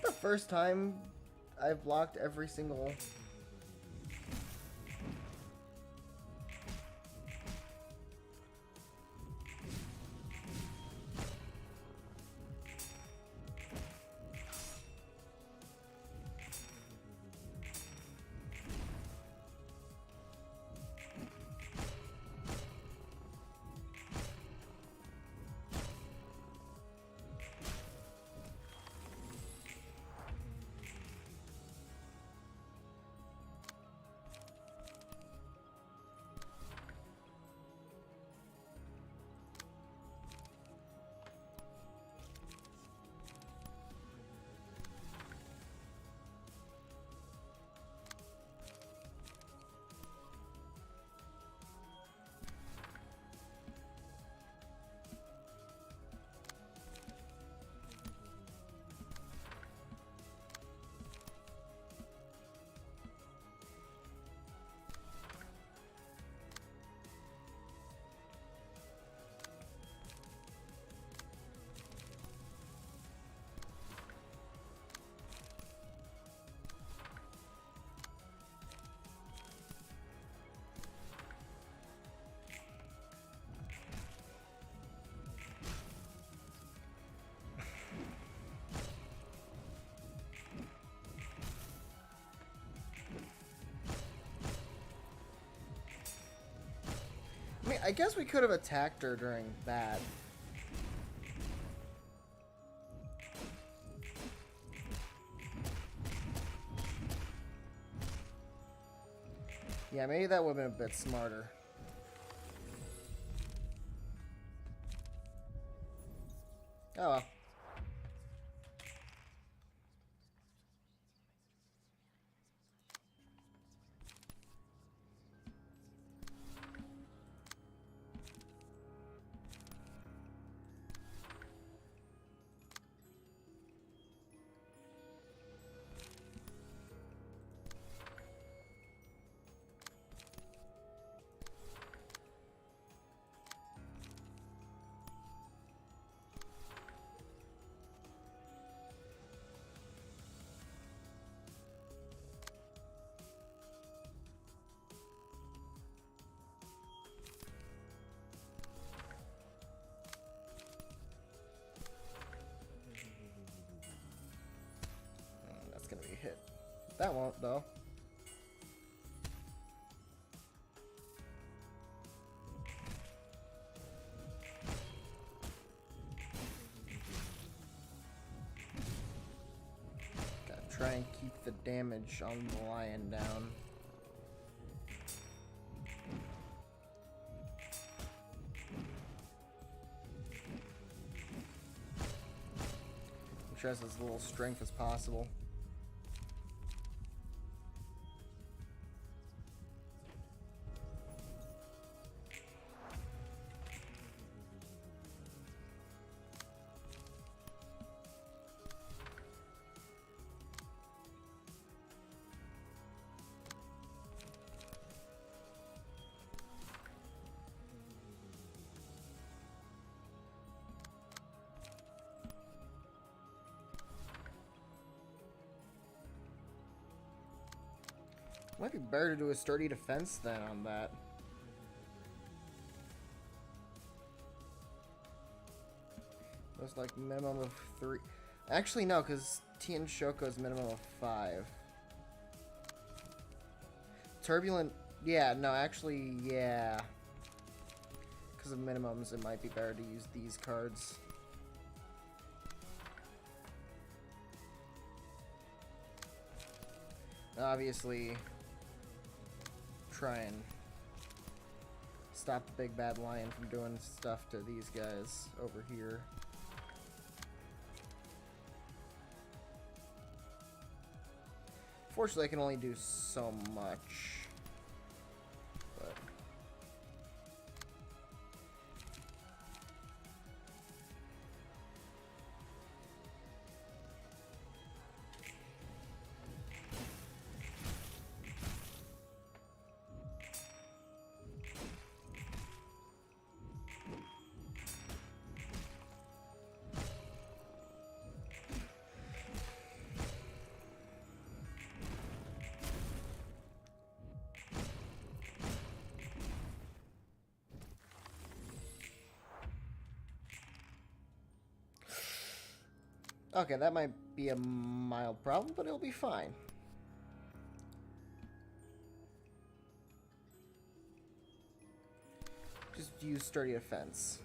The first time I've blocked every single... I mean, I guess we could have attacked her during that. Yeah, maybe that would have been a bit smarter. Oh well. That's gonna be a hit. That won't, though. Gotta try and keep the damage on the lion down. Make sure it has as little strength as possible. Might be better to do a sturdy defense then on that. That's like minimum of 3. Actually, no, because Tien Shoko is minimum of 5. Turbulent, yeah, no, actually, yeah. Because of minimums, it might be better to use these cards. Obviously, try and stop the big bad lion from doing stuff to these guys over here. Fortunately, I can only do so much. But okay, that might be a mild problem, but it'll be fine. Just use sturdy defense.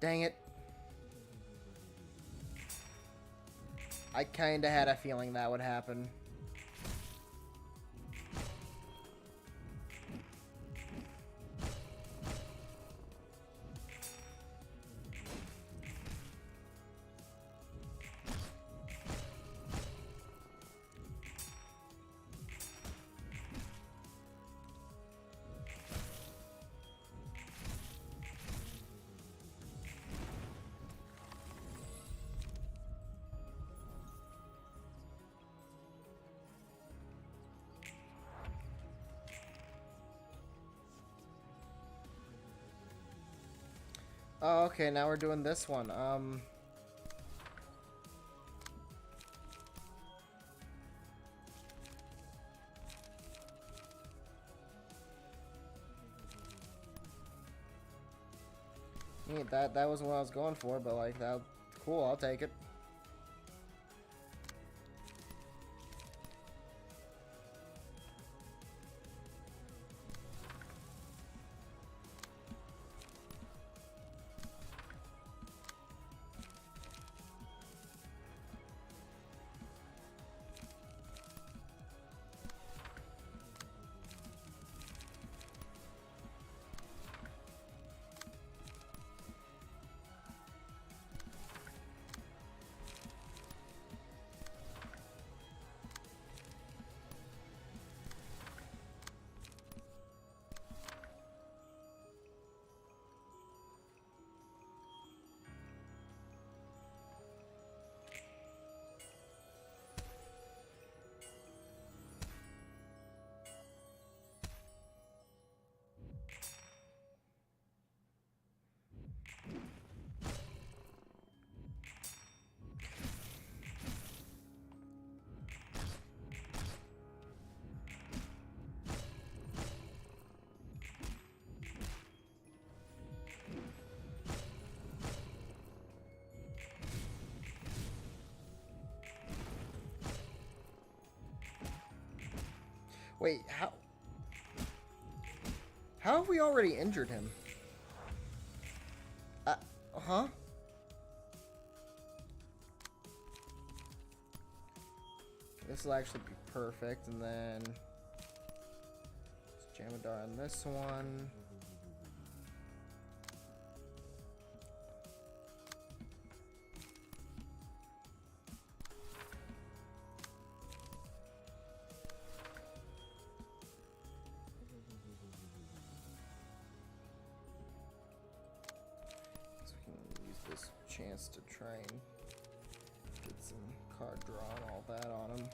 Dang it. I kinda had a feeling that would happen. Oh, okay, now we're doing this one. Yeah, that wasn't what I was going for, but like that, cool, I'll take it. Wait, how have we already injured him? Huh? This will actually be perfect, and then Jamadar on this one. chance to try and get some card draw and all that on him.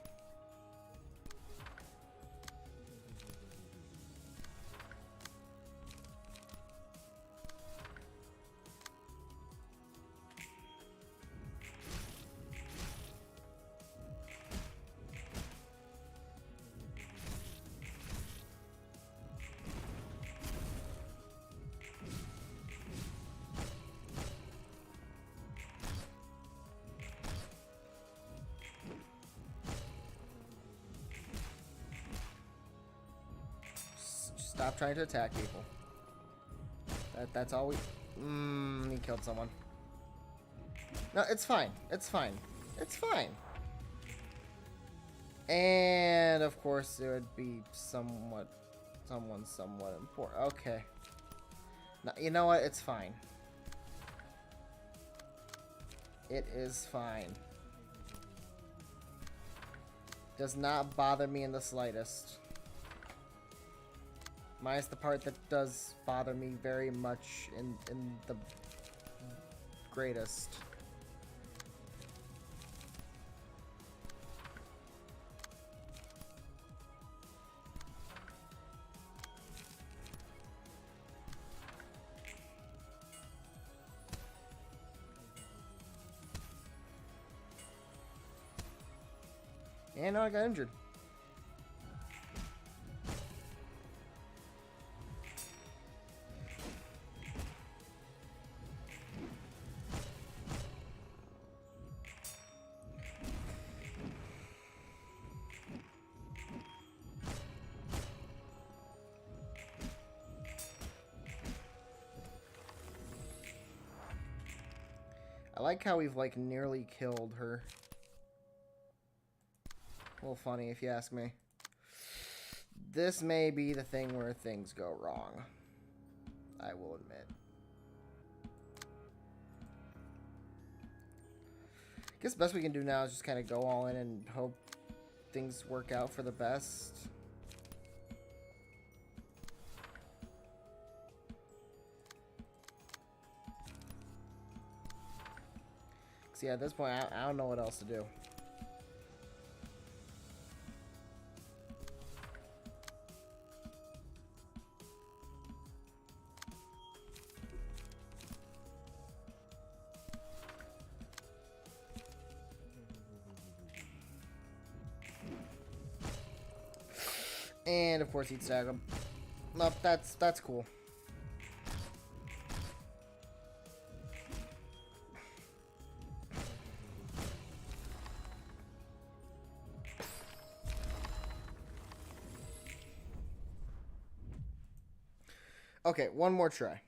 Stop trying to attack people. That's all we... he killed someone. No, it's fine. It's fine. It's fine. And, of course, it would be someone somewhat important. Okay. No, you know what? It's fine. It is fine. Does not bother me in the slightest. Minus the part that does bother me very much in the greatest. And now I got injured. I like how we've, like, nearly killed her. A little funny, if you ask me. This may be the thing where things go wrong. I will admit. I guess the best we can do now is just kind of go all in and hope things work out for the best. See, at this point, I don't know what else to do. And of course he'd stag him. Nope, that's cool. Okay, one more try.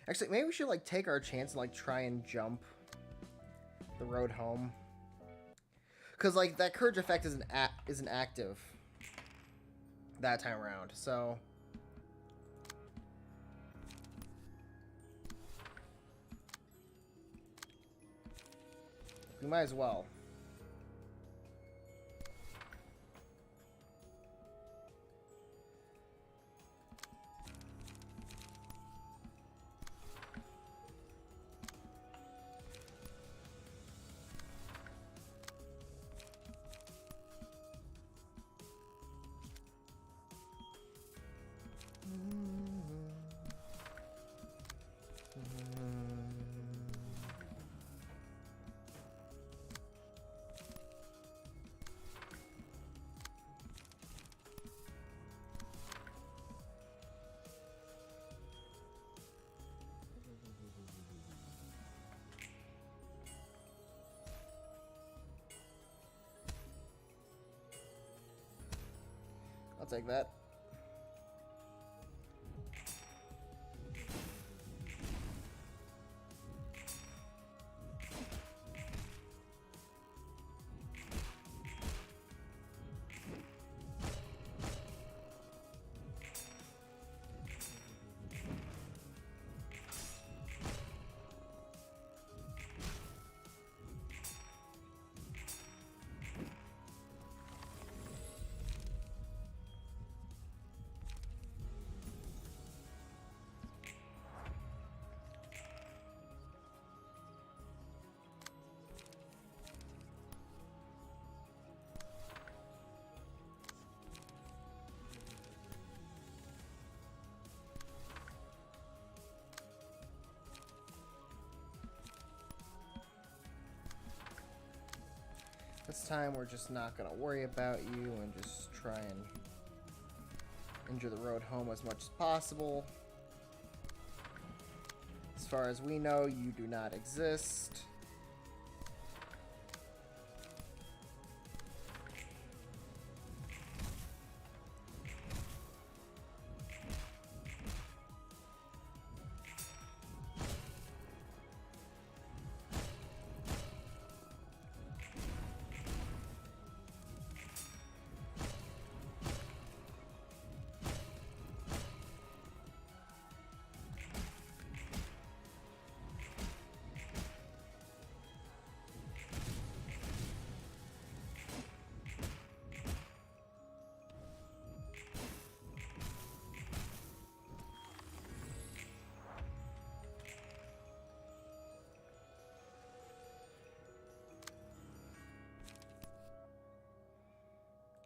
Actually, maybe we should like take our chance and like try and jump the road home. Cause like that courage effect isn't active that time around, so we might as well. I'll take that. This time we're just not gonna worry about you and just try and injure the road home as much as possible. As far as we know, you do not exist.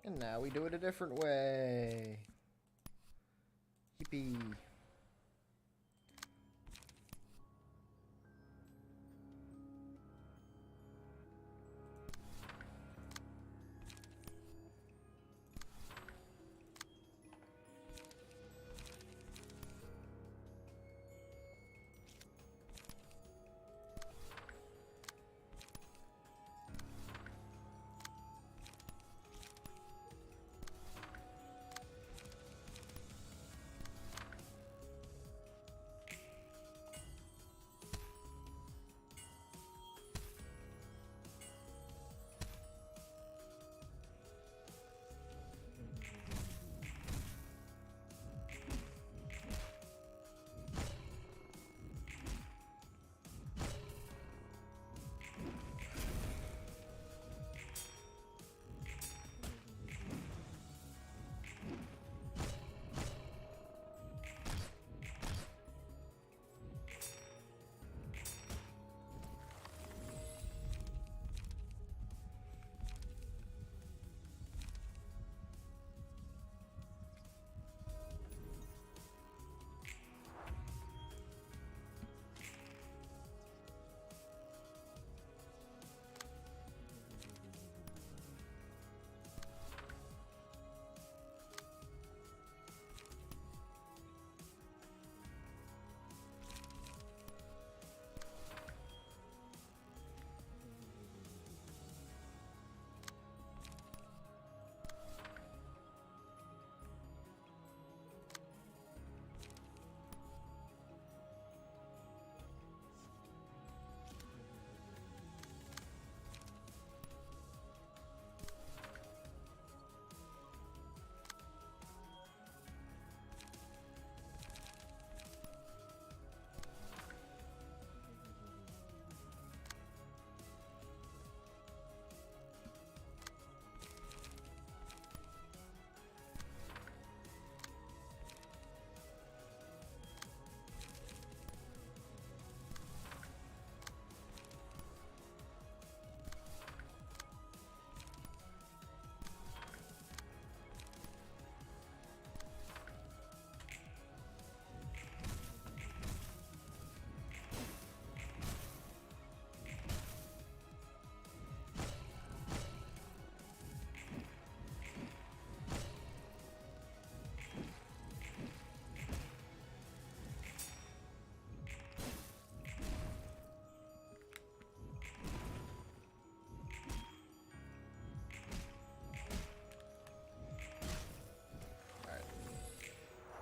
And now we do it a different way. Yippee.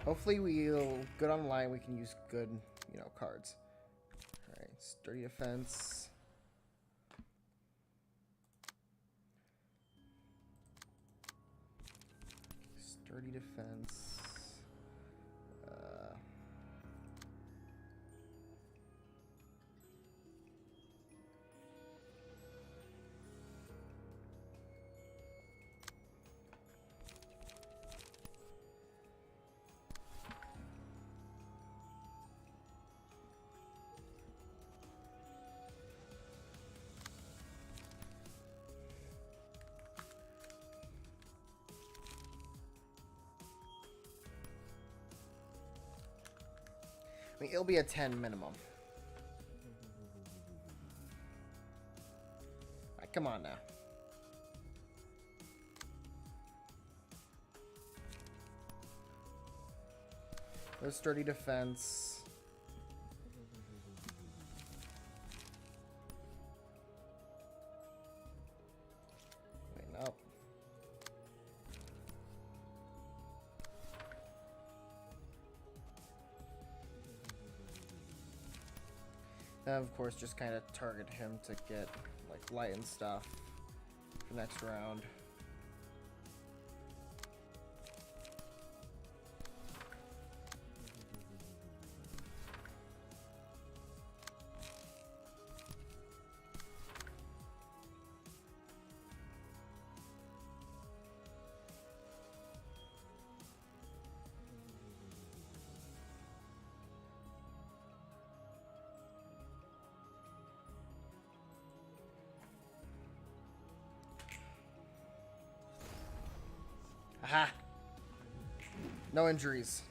Hopefully we'll good online. We can use good, cards. All right, sturdy defense. Sturdy defense. I mean, it'll be a 10 minimum. Right, come on now. No sturdy defense. Wait, no. And of course, just kind of target him to get like light and stuff for next round. Aha! No injuries.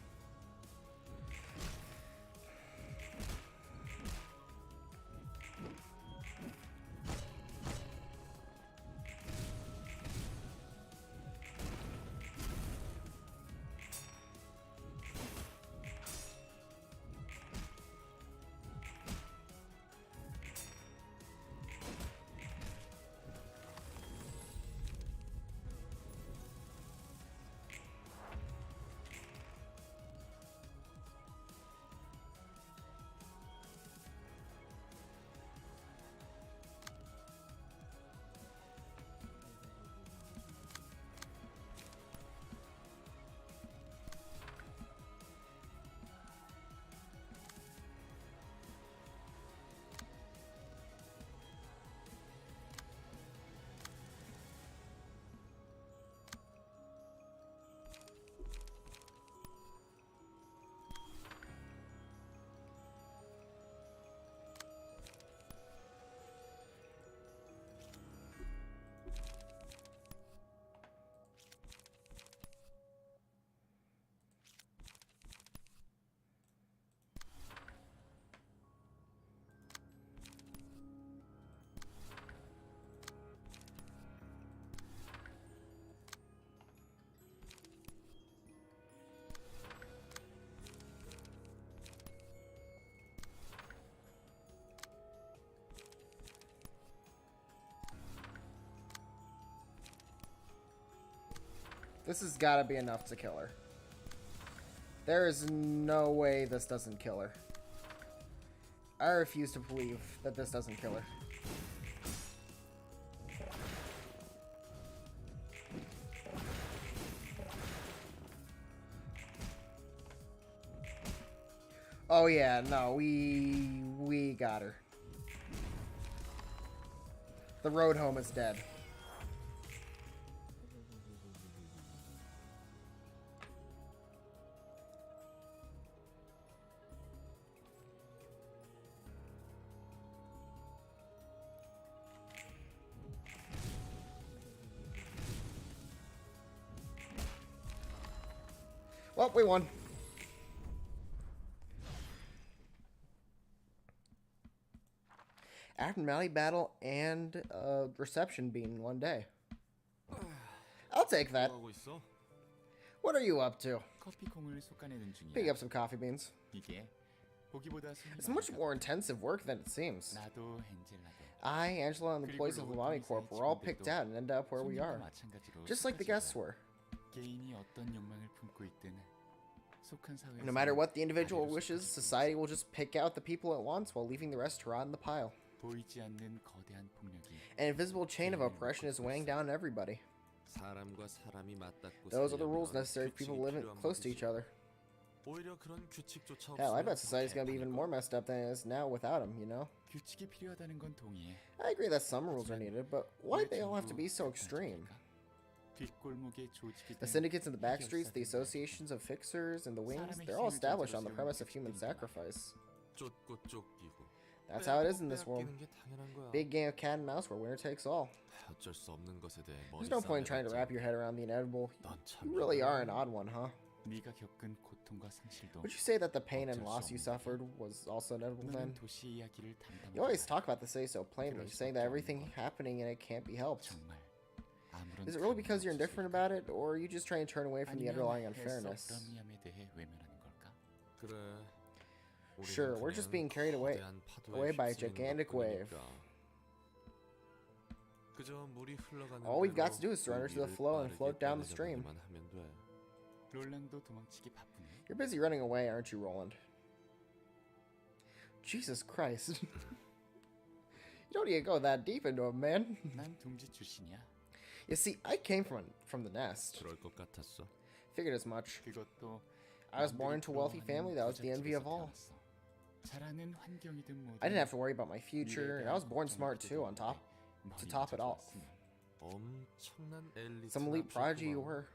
This has got to be enough to kill her. There is no way this doesn't kill her. I refuse to believe that this doesn't kill her. Oh yeah, no, we got her. The road home is dead. Well, we won. Abnormality battle and reception being one day. I'll take that. 뭐 하고 있어? What are you up to? 커피콩을 솎아내는 중이야. Picking up some coffee beans. 이게 보기보다 숨이 It's much 많아. more intensive work than it seems. 나도 헨젤라도. I, Angela, and the employees of the Lobby Corp were all picked out and ended up where we are. 마찬가지로 Just like the guests were. 개인이 어떤 욕망을 품고 있든 속한 사회에서 No matter what the individual wishes, society will just pick out the people it wants while leaving the rest to rot in the pile. 보이지 않는 거대한 폭력이 An invisible chain of oppression is weighing down everybody. 사람과 사람이 맞닿고 Those are the rules 살려면 necessary for people 규칙이 living 필요한 close to 법이지. each other. 오히려 그런 규칙조차 Hell, I 없으면 bet society's gonna be even more messed up than it is now without him, you know? 규칙이 필요하다는 건 동의해. I agree that some rules are needed, but why do they all have to be so extreme? 뒷골목에 조직이 The 된 syndicates in the back streets, the 해결사들은 associations of fixers, and the wings, they're all established on the premise of human sacrifice. 쫓고 쫓기고 That's how it is in this world. 빼앗기는 게 당연한 거야. Big game of cat and mouse where winner takes all. 어쩔 수 없는 것에 대해 There's no point in trying to wrap your head around the inevitable. You really are an odd one, huh? 네가 겪은 고통과 상실도 Would you say that the pain and loss you suffered was also inevitable then? 너는 도시 이야기를 담당하고 You always talk about the city so plainly, saying that everything happening in it can't be helped. 정말 아무런 Is it really because you're indifferent about it, or are you just trying to turn away from the 아니면 underlying 할수 unfairness? 없던 위험에 대해 외면하는 걸까? 그래. 우리는 Sure, we're just 그냥 being carried away 거대한 파도에 away by a 휩쓸리는 gigantic wave. 것뿐이니까. 그저 물이 흘러가는 All we've got to 대로 do is surrender 그 to the 위를 flow and 빠르게 float down the stream. 떠내려가기만 하면 돼. 롤랑도 도망치기 바쁘네. You're busy running away, aren't you, Roland? Jesus Christ. You don't need to go that deep into him, man. 난 둥지 출신이야. You see, I came from the nest. 그럴 것 같았어. Figured as much. 그것도 I was born into a wealthy family that was the envy of all. 잘하는 환경이든 뭐든 I didn't have to worry about my future, and I was born smart too, on top. To top it off. 엄청난 엘리트 Some elite prodigy you were.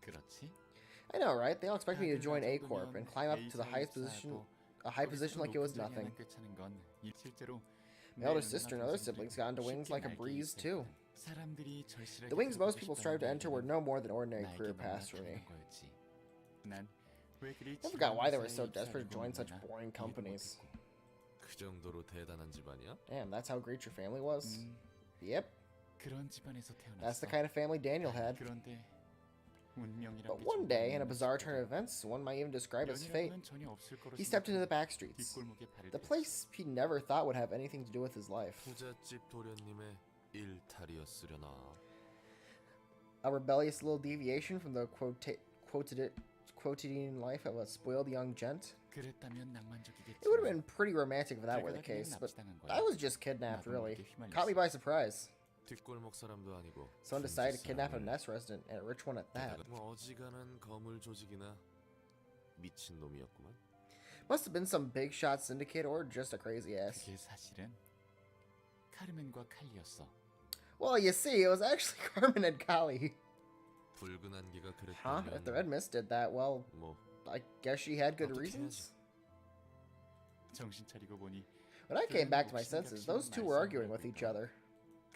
그렇지? I know, right? They all expect me to join A Corp and climb up to the highest position, a high position like it was nothing. My elder sister and other siblings got into wings like a breeze too. The wings most people strive to enter were no more than ordinary career paths for me. I forgot why they were so desperate to join such boring companies. 그 정도로 대단한 집안이야? Damn, that's how great your family was? Yep. That's the kind of family Daniel had. But one day, in a bizarre turn of events, one might even describe as fate, he stepped into the back streets. The place he never thought would have anything to do with his life. 부잣집 도련님의 일탈이었으려나. A rebellious little deviation from the quotidian life of a spoiled young gent. It would have been pretty romantic if that were the case, but I was just kidnapped, really. Caught me by surprise. 뒷골목 사람도 아니고. Someone decided to kidnap a nest resident, and a rich one at that. 뭐 어지간한 거물 조직이나 미친 놈이었구만. Must have been some big shot syndicate or just a crazy ass. 그게 사실은 카르멘과 칼리였어. Well, you see, it was actually Carmen and Kali. 붉은 안개가 Huh? If the Red 그랬다면 Mist did that, well, 뭐 I guess she had good 어떻게 reasons. 정신 차리고 보니 When I came back to my senses, those two were arguing with each other.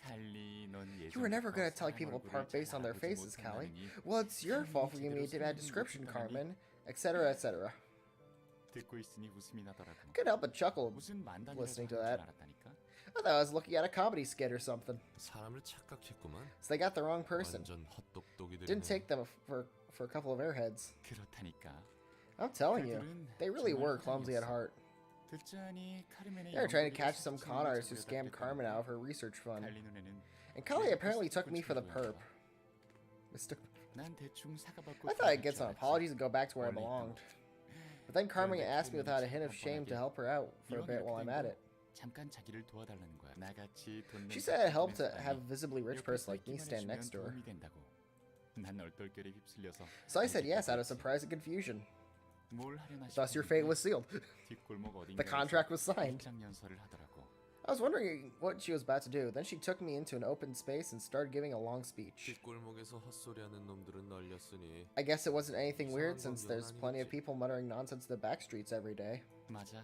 칼리, 넌 You were never good at telling people apart based on their faces, Callie. Well, it's your fault for giving me a bad description, Carmen, etc., etc. 듣고 있으니 웃음이 나더라고. Couldn't help but chuckle 무슨 만담이라도 listening to 하는 줄 that. 알았다니까. I thought I was looking at a comedy skit or something. 사람을 착각했구만. So they got the wrong person. 완전 헛똑똑이들이네. Didn't take them for a couple of airheads. 그렇다니까. I'm telling you, 그들은 they really 정말 were clumsy at 사람이었어. heart. 듣자니 카르멘의 They were trying to 영국에서 catch some con artists who 수치는 scammed 것을 Carmen out of her 갖다 research fund. 칼리 눈에는 And Kali apparently took me for the perp. Mistook. 난 대충 사과받고 I thought I'd get some 들어갈 줄 apologies and go back to where I 원래 belonged. But then Carmen asked me without a hint of shame to help her out for a bit while I'm at it. 잠깐 자기를 도와달라는 거야. 나같이 돈 She 내고 said it helped to 사람이 have a visibly rich person 옆에서 like me 있기만 stand 해주면 next to her. 도움이 된다고. 난 얼떨결에 휩쓸려서 So I said yes out of 알게 surprise and confusion. 뭘 하려나 Thus your fate was sealed. 뒷골목 The contract was signed. 입장 연설을 하더라고. I was wondering what she was about to do. Then she took me into an open space and started giving a long speech. 뒷골목에서 헛소리하는 놈들은 널렸으니 I guess it wasn't anything weird since there's plenty of people muttering nonsense in the back streets every day. 맞아.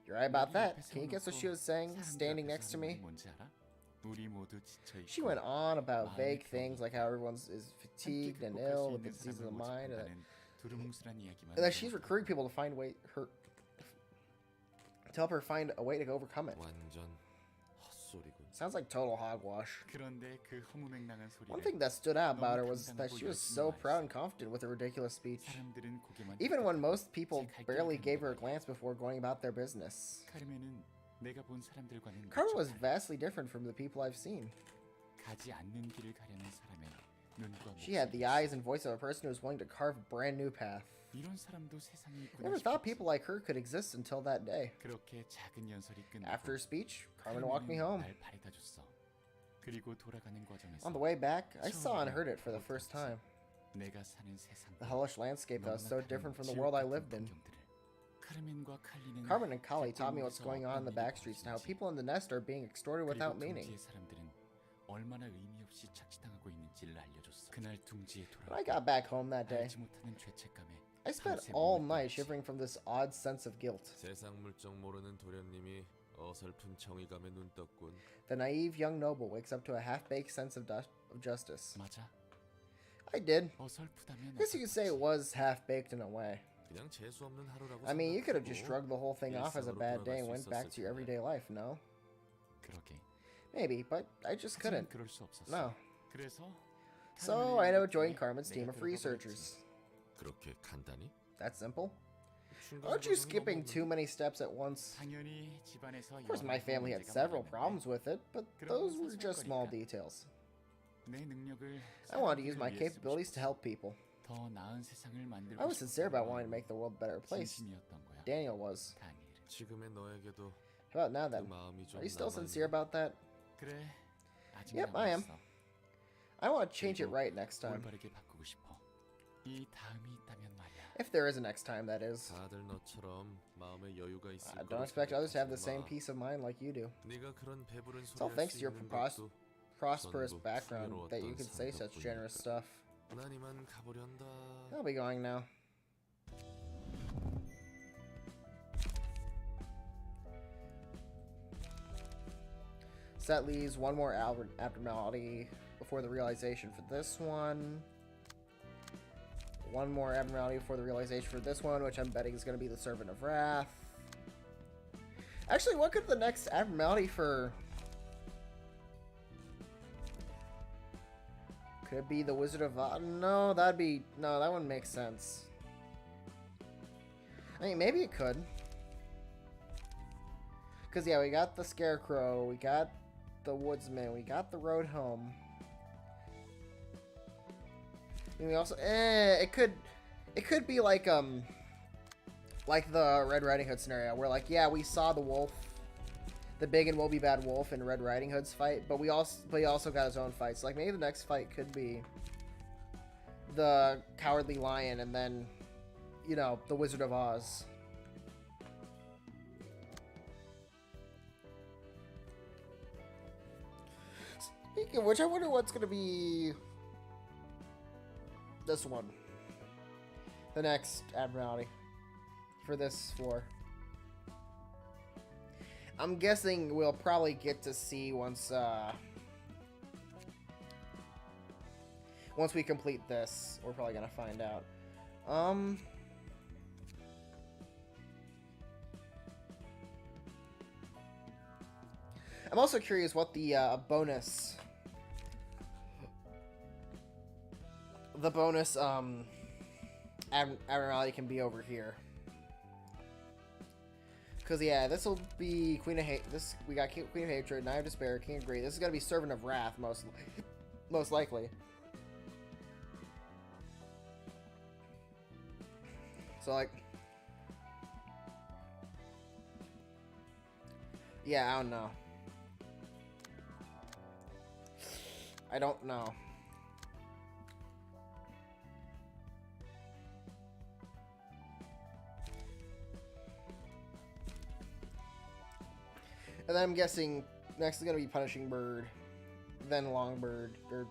You're right about 여기 that. 옆에 Can you guess what she was 세워놓고 saying, 사람들 standing 앞에서 next to 하는 me? 말이 뭔지 알아? 우리 모두 지쳐 있고 She went on about 마음이 vague 병이 things like how everyone's is 함께 fatigued and 극복할 수 ill with 있는 the disease of the 사람을 mind, 모집한다는 두루뭉술한 이야기만 and that she's 들어도 recruiting people to find to help her find a way to overcome it. 완전 헛소리군. Sounds like total hogwash. 그런데 그 허무맹랑한 One 소리를 thing that stood out about her was that she was so proud and confident with her ridiculous speech, 사람들은 고개만 even when most people 제 갈 길을 barely 가는 gave her a 거야. glance before going about their business. 카르멘은 내가 본 사람들과는 Carmen was 무척 vastly different from the people I've seen. 가지 않는 길을 가려는 사람의 눈과 She had the 목소리. eyes and voice of a person who was willing to carve a brand new path. 이런 사람도 세상에 있구나 Never thought 싶었지. people like her could exist until that day. 그렇게 작은 연설이 끝나고 After her speech, Carmen walked me home. 날 바래다 줬어. 그리고 돌아가는 과정에서 On the way back, I saw and heard it for the first time. 내가 사는 세상 The hellish landscape that was so different from the world I lived in. 카르멘과 칼리는 Carmen and Kali taught me what's going on in the back streets and how people in the nest are being extorted without meaning. 둥지의 사람들은 얼마나 의미 없이 착취당하고 있는지를 알려줬어. 그날 둥지에 When I 돌아와 got back home that day, 알지 못하는 죄책감에 I spent 밤새 all 몸을 night 떨었지. shivering from this odd sense of guilt. 세상 물정 모르는 도련님이 어설픈 정의감에 눈 떴군. The naive young noble wakes up to a half-baked sense of justice. 맞아. I did. 어설프다면 I guess you could say it was half-baked in a way. 그냥 재수 없는 하루라고 I mean, you could have just 생각하고 shrugged the whole thing off as a bad day and went back to your everyday life, no? 그러게. Maybe, but I just 하지만 couldn't. 그럴 수 없었어. No. 그래서 So I ended up joining Carmen's team of 내가 들어가고 researchers. 그렇게 간단히? That simple. 중간 Aren't you 과정이 skipping 너무 too many steps at once? 당연히 집안에서 Of course, my 여러 family had 문제가 several 많았는데 problems with it, but those were just small details. 내 능력을 I wanted to use my 사람들을 위해 쓰고 capabilities to 싶었어. help people. 더 나은 세상을 만들고 I was sincere about wanting to 싶었던 make the world a better place. 진심이었던 거야. Daniel was. 다니엘. 지금의 너에게도 How about now 그 then? 마음이 좀 Are you still 남아있나? sincere about that? 그래. 아직 Yep, I am. 남아있어. I want to change it 그리고 right next time. 올바르게 바꾸고 싶어. 이 다음이 있다면 말이야. If there is a next time, that is. 다들 너처럼 마음의 여유가 있을 I 거라 don't expect others to have the 생각하지 same 마. peace of mind like you do. 네가 그런 배부른 It's all 소리 thanks 할수 to your 있는 것도 prosperous 전부 background that you 풍요로웠던 can say such 상덕분이니까. generous stuff. 난 이만 가보련다. I'll be going now. So that leaves one more abnormality before the realization for this one. One more abnormality before the realization for this one, which I'm betting is going to be the Servant of Wrath. Actually, what could the next abnormality for... Could it be the Wizard of Oz? No, that'd be... No, that wouldn't make sense. I mean, maybe it could. Because, yeah, we got the Scarecrow, we got the Woodsman, we got the Road Home. And we also... it could be like the Red Riding Hood scenario, where, like, yeah, we saw the wolf, the big and will be bad wolf in Red Riding Hood's fight, but he also got his own fight. So, like, maybe the next fight could be the Cowardly Lion, and then, you know, the Wizard of Oz. Speaking of which, I wonder what's gonna be this one. The next abnormality for this floor. I'm guessing we'll probably get to see once we complete this. We're probably gonna find out. I'm also curious what the bonus abnormality can be over here. Because, yeah, this will be Queen of Hate. We got Queen of Hatred, Knight of Despair, King of Greed. This is gonna be Servant of Wrath, most likely. So, like, yeah, I don't know. I don't know. And then I'm guessing next is going to be Punishing Bird, then Longbird, or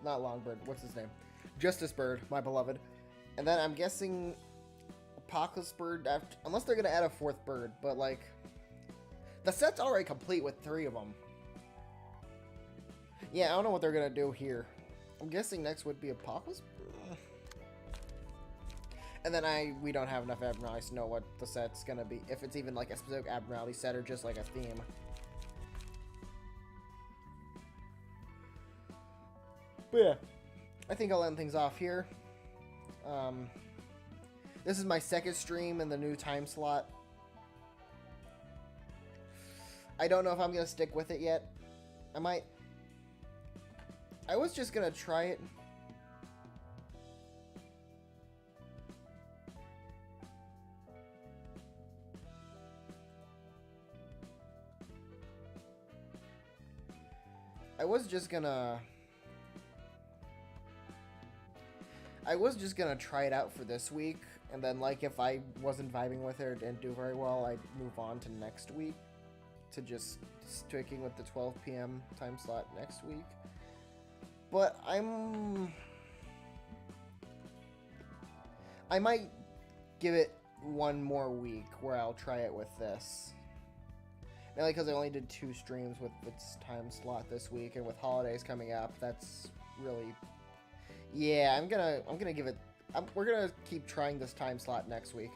not Longbird, what's his name? Justice Bird, my beloved. And then I'm guessing Apocalypse Bird, after, unless they're going to add a fourth bird, but like, the set's already complete with 3 of them. Yeah, I don't know what they're going to do here. I'm guessing next would be Apocalypse. And then we don't have enough abnormalities to know what the set's going to be. If it's even like a specific abnormality set or just like a theme. But yeah, I think I'll end things off here. This is my second stream in the new time slot. I don't know if I'm going to stick with it yet. I might. I was just going to try it. I was just gonna try it out for this week, and then, like, if I wasn't vibing with it or didn't do very well, I'd move on to next week, to just sticking with the 12 p.m. time slot next week. But I might give it one more week where I'll try it with this. Mainly because I only did 2 streams with its time slot this week, and with holidays coming up, that's really... Yeah, I'm gonna give it... we're gonna keep trying this time slot next week.